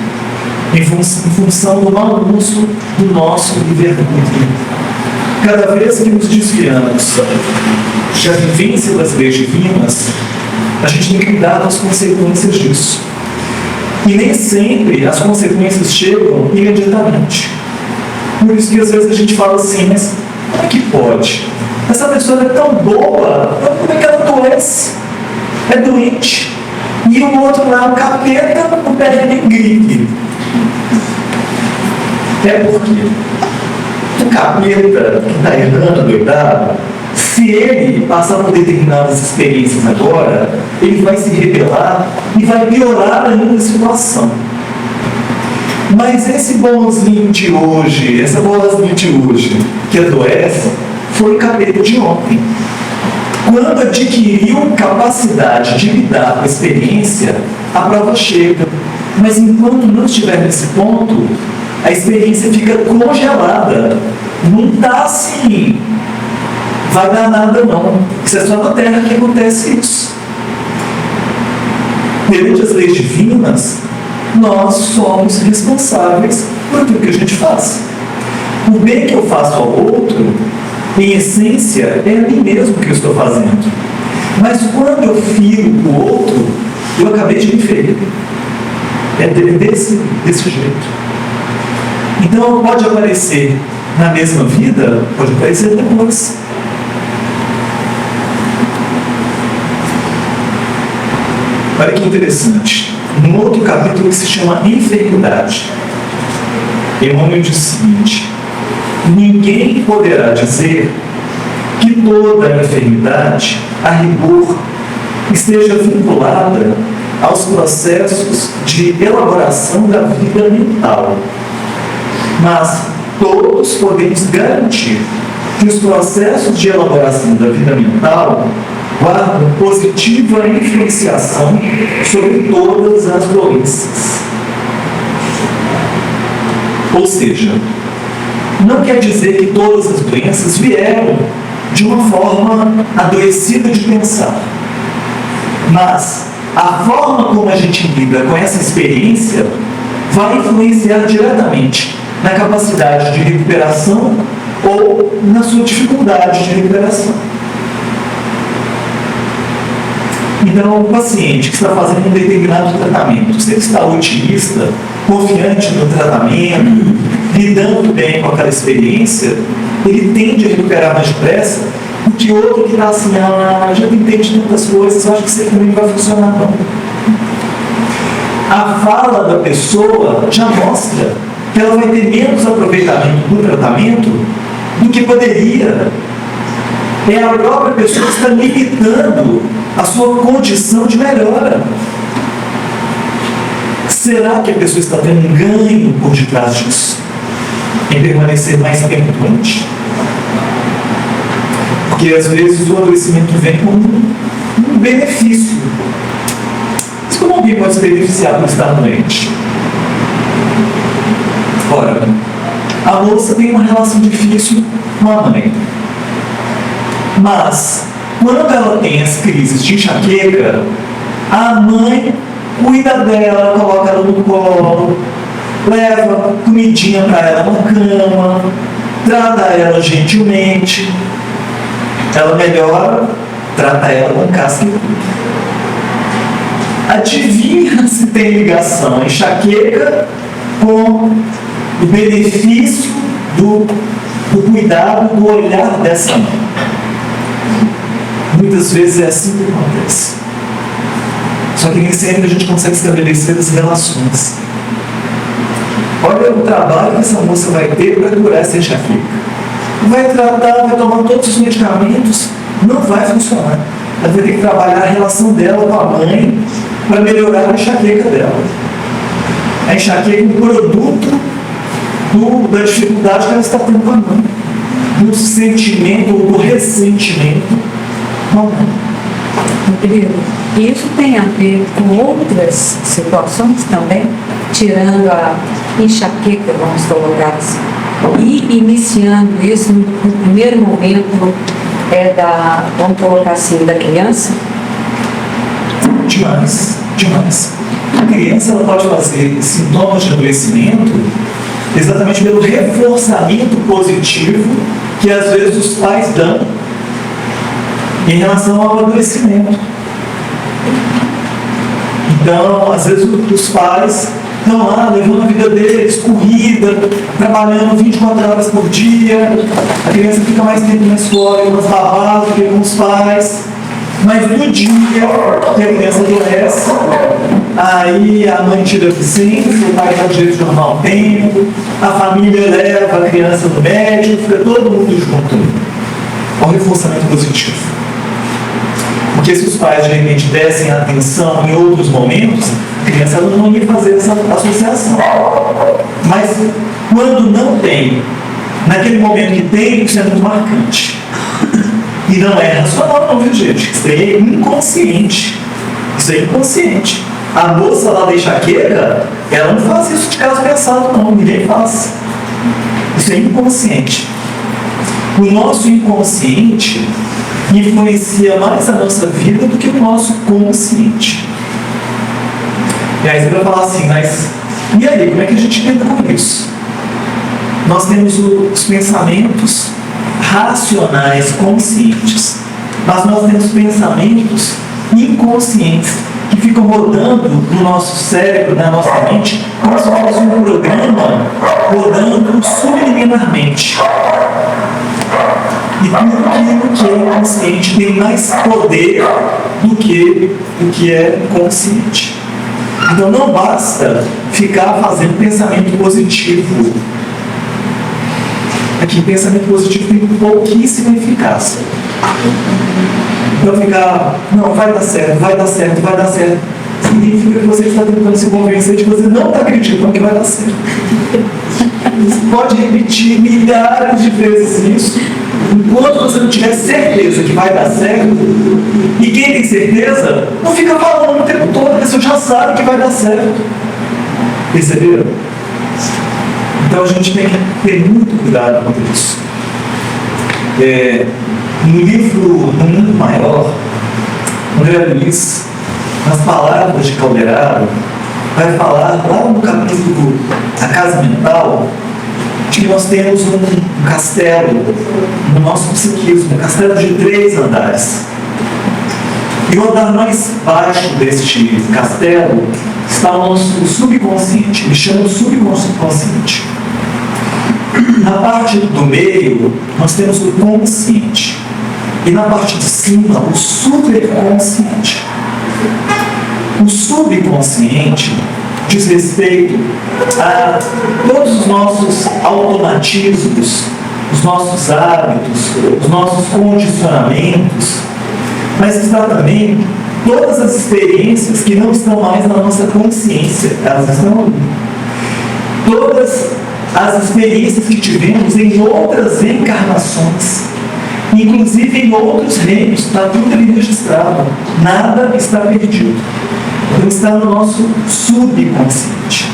em função do mau uso do nosso livre-arbítrio. Cada vez que nos desviamos da vivência das leis divinas, a gente tem que lidar com as consequências disso. E nem sempre as consequências chegam imediatamente. Por isso que às vezes a gente fala assim, mas como é que pode? Essa pessoa é tão boa, como é que ela adoece? É doente. E o outro lá, o capeta, o pé de gripe. É porque o capeta que está errando, doidado, se ele passar por determinadas experiências agora, ele vai se rebelar e vai piorar ainda a situação. Mas esse bonzinho de hoje, essa boazinha de hoje, que adoece, foi o capeta de ontem. Quando adquiriu capacidade de lidar com a experiência, a prova chega. Mas enquanto não estiver nesse ponto, a experiência fica congelada. Não está assim, vai dar nada não. Isso é só na Terra que acontece isso. Perante as leis divinas, nós somos responsáveis por tudo que a gente faz. O bem que eu faço ao outro, em essência, é a mim mesmo que eu estou fazendo. Mas quando eu firo o outro, eu acabei de me ferir. É desse jeito. Então pode aparecer na mesma vida, pode aparecer depois. Olha que interessante. Num outro capítulo que se chama Enfermidade, Emmanuel diz o seguinte: ninguém poderá dizer que toda a enfermidade, a rigor, esteja vinculada aos processos de elaboração da vida mental. Mas todos podemos garantir que os processos de elaboração da vida mental guardam positiva influenciação sobre todas as doenças. Ou seja, não quer dizer que todas as doenças vieram de uma forma adoecida de pensar, mas a forma como a gente lida com essa experiência vai influenciar diretamente na capacidade de recuperação ou na sua dificuldade de recuperação. Então, o paciente que está fazendo um determinado tratamento, se ele está otimista, confiante no tratamento, lidando bem com aquela experiência, ele tende a recuperar mais depressa do que outro que está assim: já tentei de tantas coisas, eu acho que isso aqui não vai funcionar não. A fala da pessoa já mostra que ela vai ter menos aproveitamento do tratamento do que poderia. É a própria pessoa que está limitando a sua condição de melhora. Será que a pessoa está tendo um ganho por detrás disso? Em permanecer mais tempo doente? Porque às vezes o adoecimento vem como um benefício. Mas como alguém pode se beneficiar por estar doente? Ora, a moça tem uma relação difícil com a mãe. Mas, quando ela tem as crises de enxaqueca, a mãe cuida dela, coloca ela no colo, leva comidinha para ela na cama, trata ela gentilmente. Ela melhora, trata ela com casca e tudo. Adivinha se tem ligação a enxaqueca com o benefício do cuidado, do olhar dessa mãe. Muitas vezes é assim que acontece. Só que nem sempre a gente consegue estabelecer as relações. Olha o trabalho que essa moça vai ter para curar essa enxaqueca. Vai tratar, vai tomar todos os medicamentos, não vai funcionar. Ela vai ter que trabalhar a relação dela com a mãe para melhorar a enxaqueca dela. A enxaqueca é um produto da dificuldade que ela está tendo com a mãe, do sentimento ou do ressentimento. Rodrigo, isso tem a ver com outras situações também, tirando a enxaqueca, vamos colocar assim, e iniciando isso no primeiro momento vamos colocar assim, da criança? Demais, demais. A criança ela pode fazer sintomas de adoecimento exatamente pelo reforçamento positivo que às vezes os pais dão em relação ao adoecimento. Então, às vezes os pais estão lá levando a vida deles, corrida, trabalhando 24 horas por dia, a criança fica mais tempo na escola, com as babás do que com os pais, mas no dia que a criança adoece, aí a mãe tira a licença, o pai dá o jeito de arrumar o tempo, a família leva a criança no médico, fica todo mundo junto. Olha o reforçamento positivo. Porque se os pais de repente dessem atenção em outros momentos, a criança ela não ia fazer essa associação. Mas quando não tem, naquele momento que tem, isso é muito marcante. E não é racional não, viu gente? Isso aí é inconsciente. Isso é inconsciente. A moça lá da enxaqueca, ela não faz isso de caso pensado não, ninguém faz. Isso é inconsciente. O nosso inconsciente influencia mais a nossa vida do que o nosso consciente. E aí você vai falar assim, mas e aí, como é que a gente lida com isso? Nós temos os pensamentos racionais, conscientes, mas nós temos pensamentos inconscientes, que ficam rodando no nosso cérebro, na nossa mente, como se fosse um programa rodando subliminarmente. E tudo aquilo que é inconsciente tem mais poder do que o que é consciente. Então não basta ficar fazendo pensamento positivo. Aqui, pensamento positivo tem pouquíssima eficácia. Então ficar, não, vai dar certo, vai dar certo, vai dar certo, significa que você está tentando se convencer de que você não está acreditando que vai dar certo. Você pode repetir milhares de vezes isso, enquanto você não tiver certeza que vai dar certo. E quem tem certeza, não fica falando o tempo todo, porque você já sabe que vai dar certo. Perceberam? Então a gente tem que ter muito cuidado com isso. No livro No Mundo Maior, André Luiz, nas palavras de Calderaro, vai falar lá no capítulo A Casa Mental, de que nós temos um castelo no nosso psiquismo, um castelo de 3 andares. E o andar mais baixo deste castelo está o nosso subconsciente, ele chama de subconsciente. Na parte do meio, nós temos o consciente. E na parte de cima, o superconsciente. O subconsciente diz respeito a todos os nossos automatismos, os nossos hábitos, os nossos condicionamentos, mas está também todas as experiências que não estão mais na nossa consciência, elas estão ali. Todas as experiências que tivemos em outras encarnações, inclusive em outros reinos, está tudo ali registrado, nada está perdido. Então está no nosso subconsciente,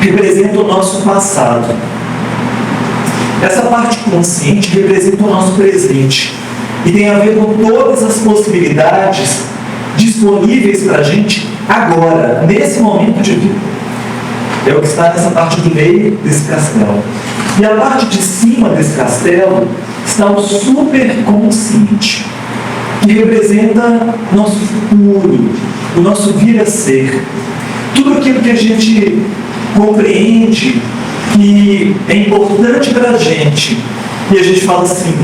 representa o nosso passado. Essa parte consciente representa o nosso presente e tem a ver com todas as possibilidades disponíveis para a gente agora, nesse momento de vida. É o que está nessa parte do meio desse castelo. E a parte de cima desse castelo está o superconsciente, que representa nosso futuro, o nosso vir a ser. Tudo aquilo que a gente compreende que é importante para a gente. E a gente fala assim,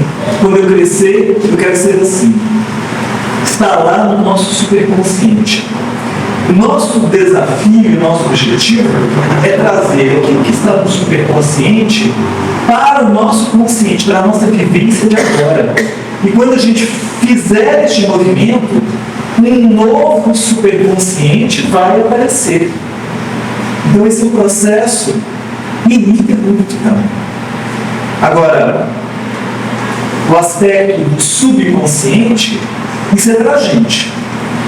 quando eu crescer, eu quero ser assim. Está lá no nosso superconsciente. O nosso desafio, o nosso objetivo é trazer aquilo que está no superconsciente para o nosso consciente, para a nossa vivência de agora. E quando a gente fizer este movimento, um novo superconsciente vai aparecer. Então esse é um processo ininterrupto também. Agora, o aspecto do subconsciente, isso é para a gente,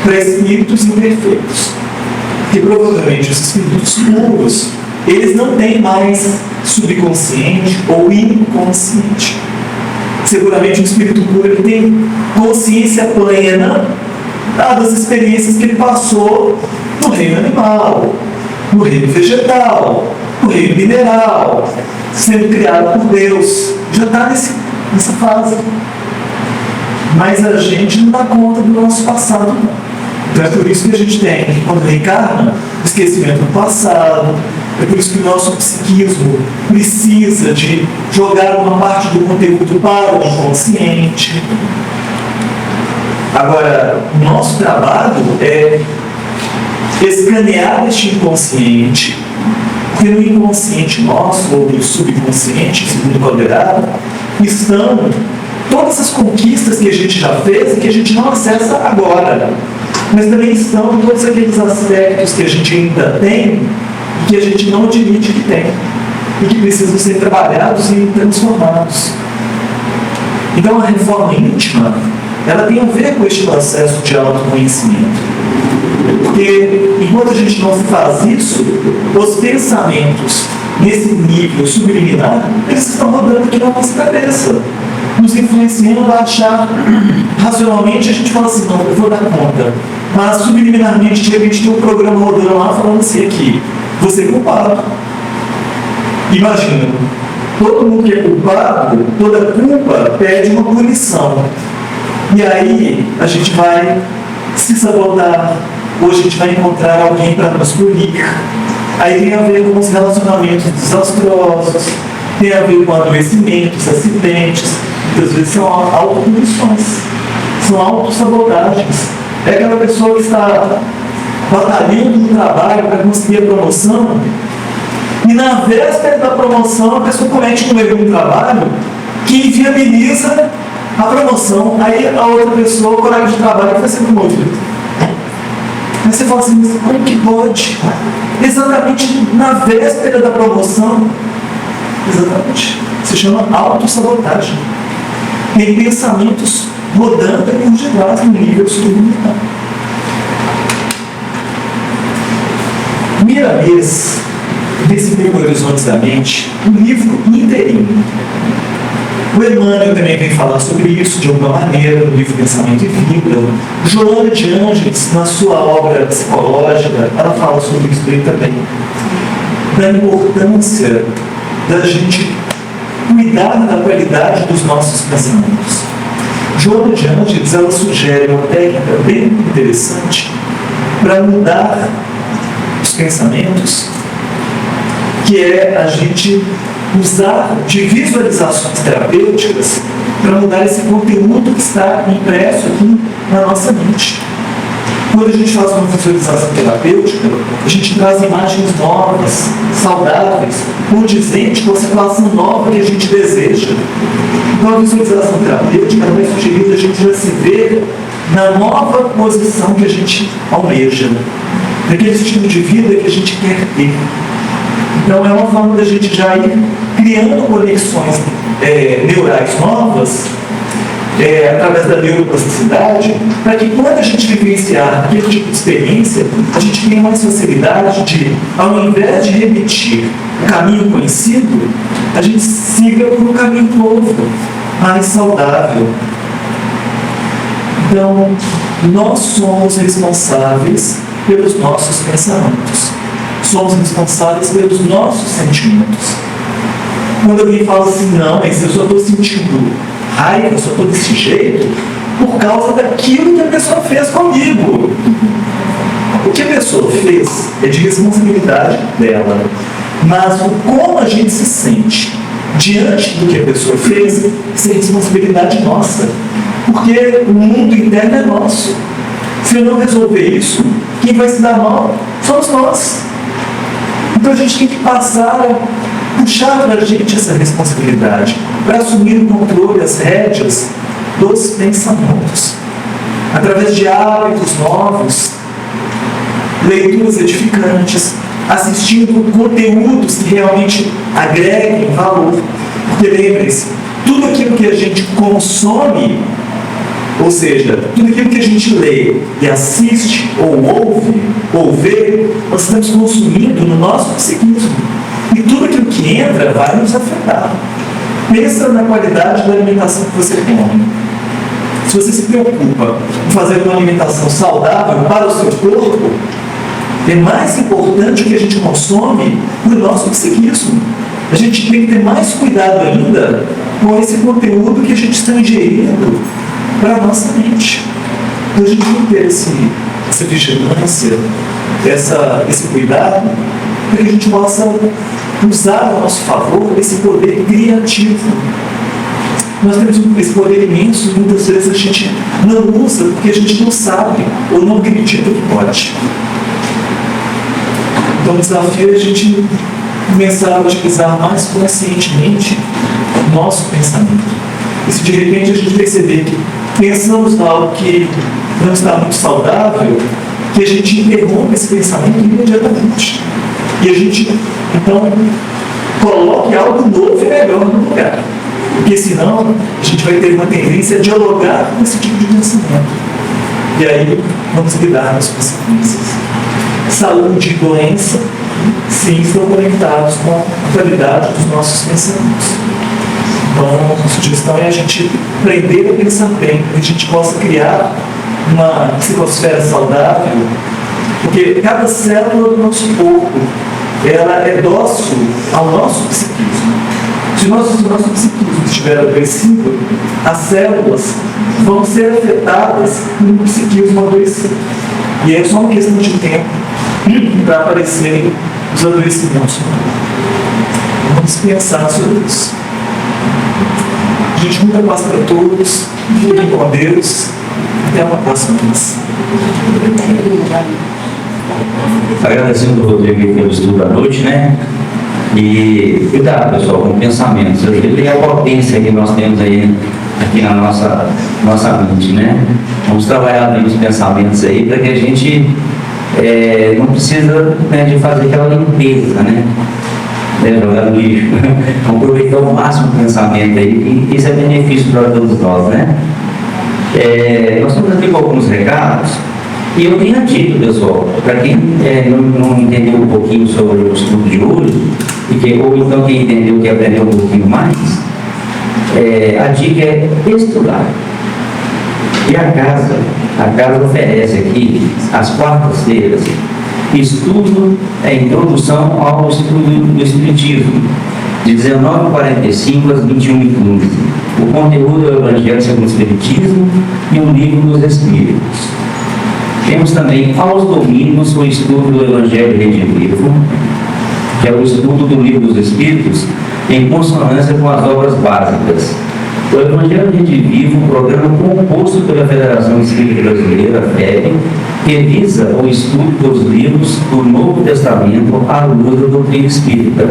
para espíritos imperfeitos. Que provavelmente os espíritos puros, eles não têm mais subconsciente ou inconsciente. Seguramente um espírito puro ele tem consciência plena das experiências que ele passou no reino animal, no reino vegetal, no reino mineral, sendo criado por Deus. Já está nessa fase. Mas a gente não dá conta do nosso passado, não. Então é por isso que a gente tem, quando reencarna, esquecimento do passado. É por isso que o nosso psiquismo precisa de jogar uma parte do conteúdo para o inconsciente. Agora, o nosso trabalho é escanear este inconsciente, porque no inconsciente nosso, ou no subconsciente, segundo Calderaro, estão todas as conquistas que a gente já fez e que a gente não acessa agora. Mas também estão todos aqueles aspectos que a gente ainda tem e que a gente não admite que tem e que precisam ser trabalhados e transformados. Então a reforma íntima, ela tem a ver com este processo de autoconhecimento. Porque enquanto a gente não faz isso, os pensamentos nesse nível subliminar, eles estão rodando aqui na nossa cabeça, nos influenciando a achar racionalmente. A gente fala assim, não, eu vou dar conta. Mas subliminarmente, de repente, tem um programa rodando lá falando assim aqui, você é culpado. Imagina, todo mundo que é culpado, toda culpa pede uma punição. E aí a gente vai se sabotar, ou a gente vai encontrar alguém para nos punir. Aí tem a ver com os relacionamentos desastrosos, tem a ver com adoecimentos, acidentes, muitas vezes são autopunições, são autossabotagens. É aquela pessoa que está batalhando no trabalho para conseguir a promoção, e na véspera da promoção a pessoa comete um erro no trabalho que inviabiliza a promoção. Aí a outra pessoa, o colega de trabalho, vai ser promovido. Aí você fala assim, mas como que pode? Exatamente na véspera da promoção. Exatamente. Se chama autossabotagem. Tem pensamentos rodando por detrás no nível subliminar. Miramês, desse livro Horizontes da Mente, um livro inteirinho. O Emmanuel também vem falar sobre isso de alguma maneira, no livro Pensamento e Vida. Joana de Ângeles, na sua obra psicológica, ela fala sobre isso aí também. Da importância da gente cuidar da qualidade dos nossos pensamentos. Joana de Ângeles, ela sugere uma técnica bem interessante para mudar os pensamentos, que é a gente usar de visualizações terapêuticas para mudar esse conteúdo que está impresso aqui na nossa mente. Quando a gente faz uma visualização terapêutica, a gente traz imagens novas, saudáveis, condizentes com a situação nova que a gente deseja. Então a visualização terapêutica vai sugerir a gente já se ver na nova posição que a gente almeja, naquele estilo de vida que a gente quer ter. Então é uma forma da gente já ir criando conexões neurais novas, através da neuroplasticidade, para que quando a gente vivenciar aquele tipo de experiência, a gente tenha mais facilidade de, ao invés de repetir o caminho conhecido, a gente siga por um caminho novo, mais saudável. Então, nós somos responsáveis pelos nossos pensamentos. Somos responsáveis pelos nossos sentimentos. Quando alguém fala assim, não, mas eu só estou sentindo raiva, eu só estou desse jeito por causa daquilo que a pessoa fez comigo. O que a pessoa fez é de responsabilidade dela, mas o como a gente se sente diante do que a pessoa fez, isso é responsabilidade nossa, porque o mundo interno é nosso. Se eu não resolver isso, quem vai se dar mal somos nós. Então a gente tem que passar a puxar para a gente essa responsabilidade, para assumir o controle, as rédeas dos pensamentos, através de hábitos novos, leituras edificantes, assistindo conteúdos que realmente agreguem valor. Porque lembre-se, tudo aquilo que a gente consome, ou seja, tudo aquilo que a gente lê e assiste, ou ouve, ou vê, nós estamos consumindo no nosso psiquismo. E tudo aquilo que entra vai nos afetar. Pensa na qualidade da alimentação que você come. Se você se preocupa em fazer uma alimentação saudável para o seu corpo, é mais importante o que a gente consome para o nosso psiquismo. A gente tem que ter mais cuidado ainda com esse conteúdo que a gente está ingerindo para a nossa mente. Então a gente tem que ter essa vigilância, esse cuidado, para que a gente possa usar a nosso favor esse poder criativo. Nós temos esse poder imenso e muitas vezes a gente não usa porque a gente não sabe ou não acredita que pode. Então o desafio é a gente começar a utilizar mais conscientemente o nosso pensamento. E se de repente a gente perceber que pensamos algo que não está muito saudável, que a gente interrompa esse pensamento imediatamente. E a gente, então, coloque algo novo e melhor no lugar. Porque senão a gente vai ter uma tendência a dialogar com esse tipo de pensamento. E aí vamos lidar com as consequências. Saúde e doença, sim, estão conectados com a qualidade dos nossos pensamentos. Então, a sugestão é a gente aprender a pensar bem, que a gente possa criar uma psicosfera saudável, porque cada célula do nosso corpo, ela é dócil ao nosso psiquismo. Se o nosso psiquismo estiver adoecido, as células vão ser afetadas no psiquismo adoecido. E é só uma questão de tempo para aparecerem os adoecimentos. Vamos pensar sobre isso. A gente muita paz para todos, fiquem com Deus. Até uma próxima vez. Agradecendo o Rodrigo pelo estudo da noite, né? E cuidado, pessoal, com pensamentos. E a potência que nós temos aí aqui na nossa mente, né? Vamos trabalhar bem os pensamentos aí para que a gente não precisa, né, de fazer aquela limpeza, né? Jogar no lixo. Vamos aproveitar o máximo o pensamento aí, e isso é benefício para todos nós, né? Nós estamos aqui com alguns recados. E eu tenho a dica, pessoal, para quem não entendeu um pouquinho sobre o estudo de hoje, ou então quem entendeu que aprendeu um pouquinho mais, a dica é estudar. E a casa oferece aqui, às quartas-feiras, estudo, introdução ao estudo do Espiritismo, de 19h45 às 21h15. O conteúdo é o Evangelho segundo o Espiritismo e o Livro dos Espíritos. Temos também, aos domingos, o estudo do Evangelho Rede Vivo, que é o estudo do Livro dos Espíritos, em consonância com as obras básicas. O Evangelho Rede Vivo, um programa composto pela Federação Espírita Brasileira, FEB, que visa o estudo dos livros do Novo Testamento à luz da doutrina espírita.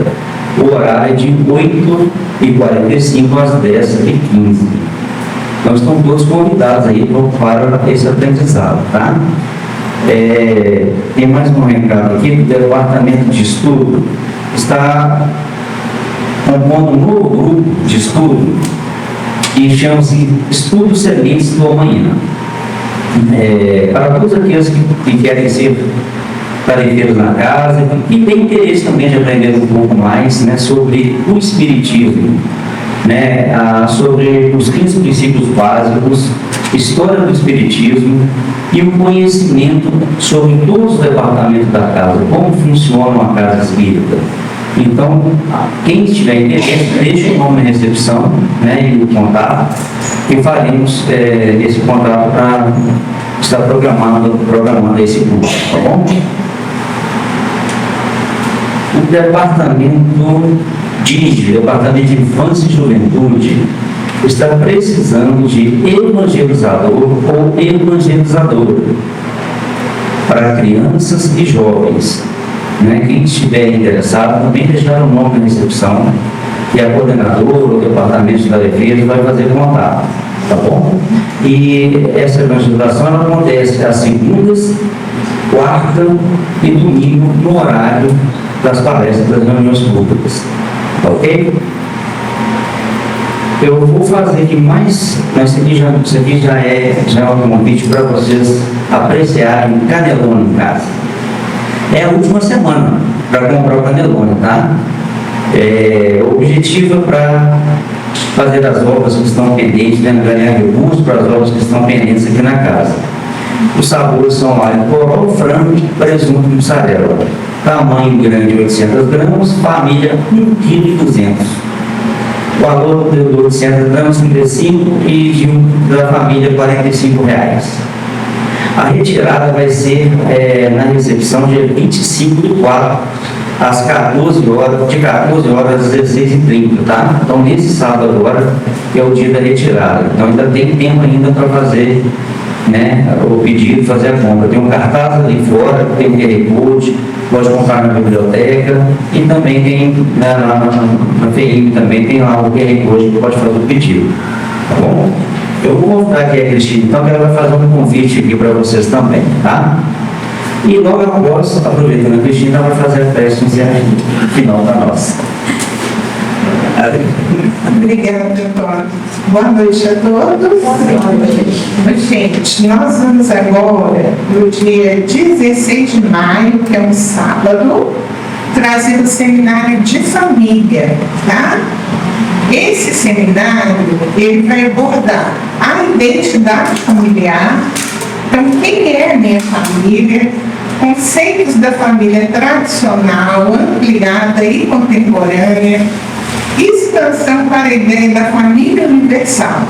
O horário é de 8h45 às 10h15. Então estão todos convidados aí para esse aprendizado, tá? Tem mais um recado aqui. O Departamento de Estudo está compondo um novo grupo de estudo que chama-se Estudos Sementes do Amanhã. Para todos aqueles que querem ser tarefeiros na casa e têm interesse também de aprender um pouco mais, né, sobre o Espiritismo, né, sobre os 15 princípios básicos, história do Espiritismo e o conhecimento sobre todos os departamentos da casa, como funciona uma casa espírita. Então, quem tiver interesse, deixe o nome na recepção, né, e o contato, e faremos esse contato para estar programando esse curso, tá bom? O Departamento de Infância e Juventude, está precisando de evangelizador ou evangelizadora para crianças e jovens. Né? Quem estiver interessado, também deixar o nome na recepção, que a coordenadora ou o departamento de defesa vai fazer contato, tá bom? E essa evangelização ela acontece às segundas, quarta e domingo, no horário das palestras das reuniões públicas, ok? Eu vou fazer aqui mais, mas isso aqui já é um convite para vocês apreciarem canelone em casa. É a última semana para comprar o canelone, tá? O objetivo é para fazer as obras que estão pendentes, né? Ganhar recursos para as obras que estão pendentes aqui na casa. Os sabores são alho poró, frango, presunto e mussarela. Tamanho grande 800 gramas, família 1,2 kg. O valor de 800 gramas 35 e da família R$45. A retirada vai ser na recepção dia 25/4, às 14 horas, de 14 horas às 16h30, tá? Então nesse sábado agora é o dia da retirada. Então ainda tem tempo ainda para fazer, né, o pedido, fazer a compra. Tem um cartaz ali fora, tem um QR Code, pode comprar na biblioteca e também tem na FEIM também tem lá o QR Code que pode fazer o pedido, tá bom? Eu vou voltar aqui a Cristina, então que ela vai fazer um convite aqui para vocês também, tá? E logo após, aproveitando a Cristina, ela vai fazer a prece final da nossa. Obrigada, doutora. Boa noite a todos. Gente, nós vamos agora, no dia 16 de maio, que é um sábado, trazer o seminário de família, tá? Esse seminário, ele vai abordar a identidade familiar, então quem é a minha família, conceitos da família tradicional, ampliada e contemporânea, expansão para a ideia da família universal.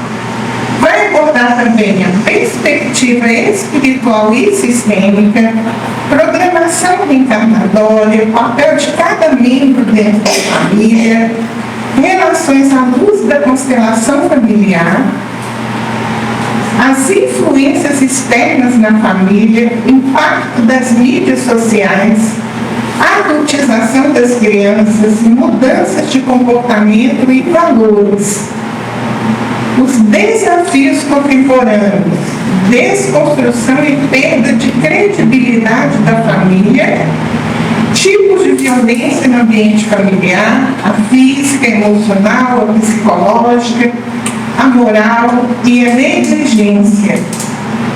Vai abordar abordar também a perspectiva espiritual e sistêmica, programação reencarnatória, o papel de cada membro dentro da família, relações à luz da constelação familiar, as influências externas na família, impacto das mídias sociais, a adultização das crianças, mudanças de comportamento e valores, os desafios contemporâneos, desconstrução e perda de credibilidade da família, tipos de violência no ambiente familiar, a física, a emocional, a psicológica, a moral e a negligência,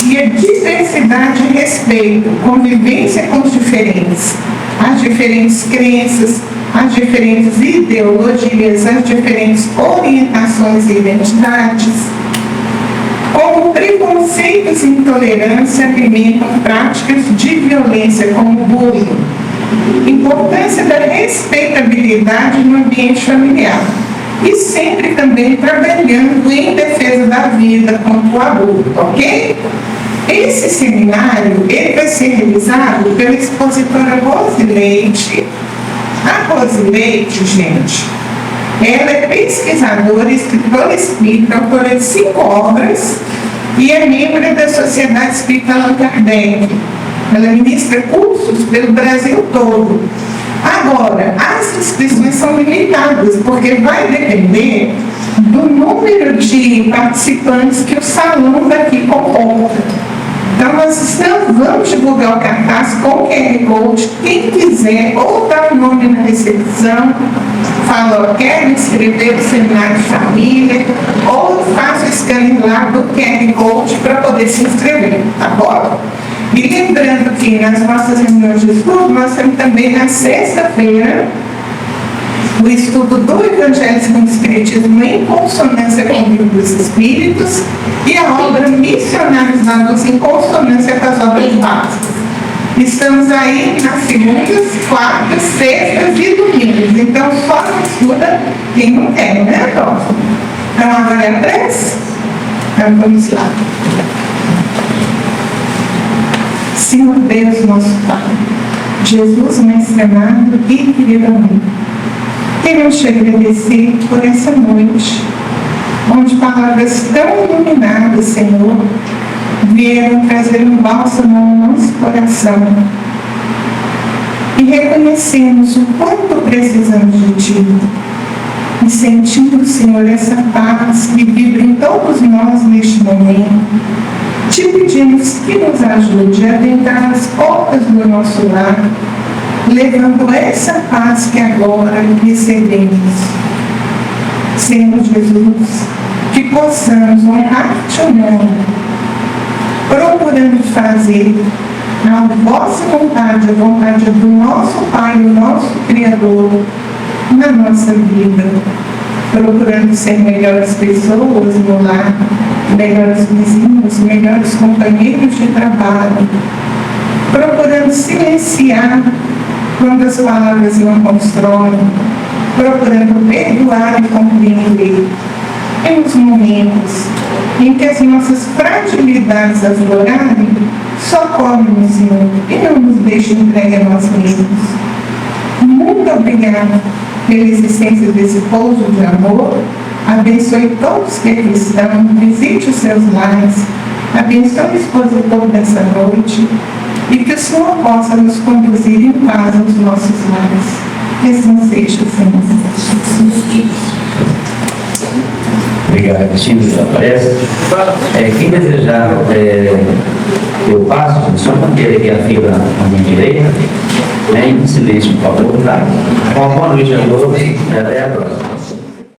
e a diversidade e respeito, convivência com os diferentes, as diferentes crenças, as diferentes ideologias, as diferentes orientações e identidades, como preconceitos e intolerância alimentam práticas de violência como bullying, importância da respeitabilidade no ambiente familiar e sempre também trabalhando em defesa da vida contra o aborto, ok? Esse seminário ele vai ser realizado pela expositora Rose Leite. A Rose Leite, gente, ela é pesquisadora, escritora espírita, autora de 5 obras e é membro da Sociedade Espírita Allan Kardec. Ela ministra cursos pelo Brasil todo. Agora, as inscrições são limitadas, porque vai depender do número de participantes que o salão daqui comporta. Então, nós vamos divulgar o cartaz com o QR Code. Quem quiser, ou dá o nome na recepção, fala, ó, quero inscrever o seminário de família, ou faça o scanner lá do QR Code para poder se inscrever, tá bom? E lembrando que nas nossas reuniões de estudo, nós temos também na sexta-feira o estudo do Evangelho segundo o Espiritismo em consonância com o Livro dos Espíritos e a obra Missionários da Luz em consonância com as obras básicas. Estamos aí nas segundas, quartas, sextas e domingos. Então, só não estuda quem não quer, né, Adolfo? Então, agora é 3. Então, vamos lá. Senhor Deus, nosso Pai, Jesus, Mestre amado e querido amigo, queremos te agradecer por essa noite, onde palavras tão iluminadas, Senhor, vieram trazer um bálsamo ao nosso coração. E reconhecemos o quanto precisamos de Ti. E sentindo, Senhor, essa paz que vibra em todos nós neste momento, te pedimos que nos ajude a adentrar as portas do nosso lar, levando essa paz que agora recebemos. Senhor Jesus, que possamos honrar-te o nome, procurando fazer a vossa vontade, a vontade do nosso Pai, o nosso Criador, na nossa vida, procurando ser melhores pessoas no lar, melhores vizinhos, melhores companheiros de trabalho, procurando silenciar quando as palavras não constroem, procurando perdoar e compreender em os momentos em que as nossas fragilidades aflorarem, socorre-nos, Senhor, e não nos deixe entregue a nós mesmos. Muito obrigada pela existência desse pouso de amor. Abençoe todos que aqui estão, visite os seus lares, abençoe o expositor dessa noite e que o Senhor possa nos conduzir em paz aos nossos lares. Que assim seja, Senhor. Obrigado, Cristina, pela palestra. Quem desejar eu passo, só manter aqui a fila à minha direita, né, em silêncio, por favor. Tá? Uma boa noite a todos e até a próxima.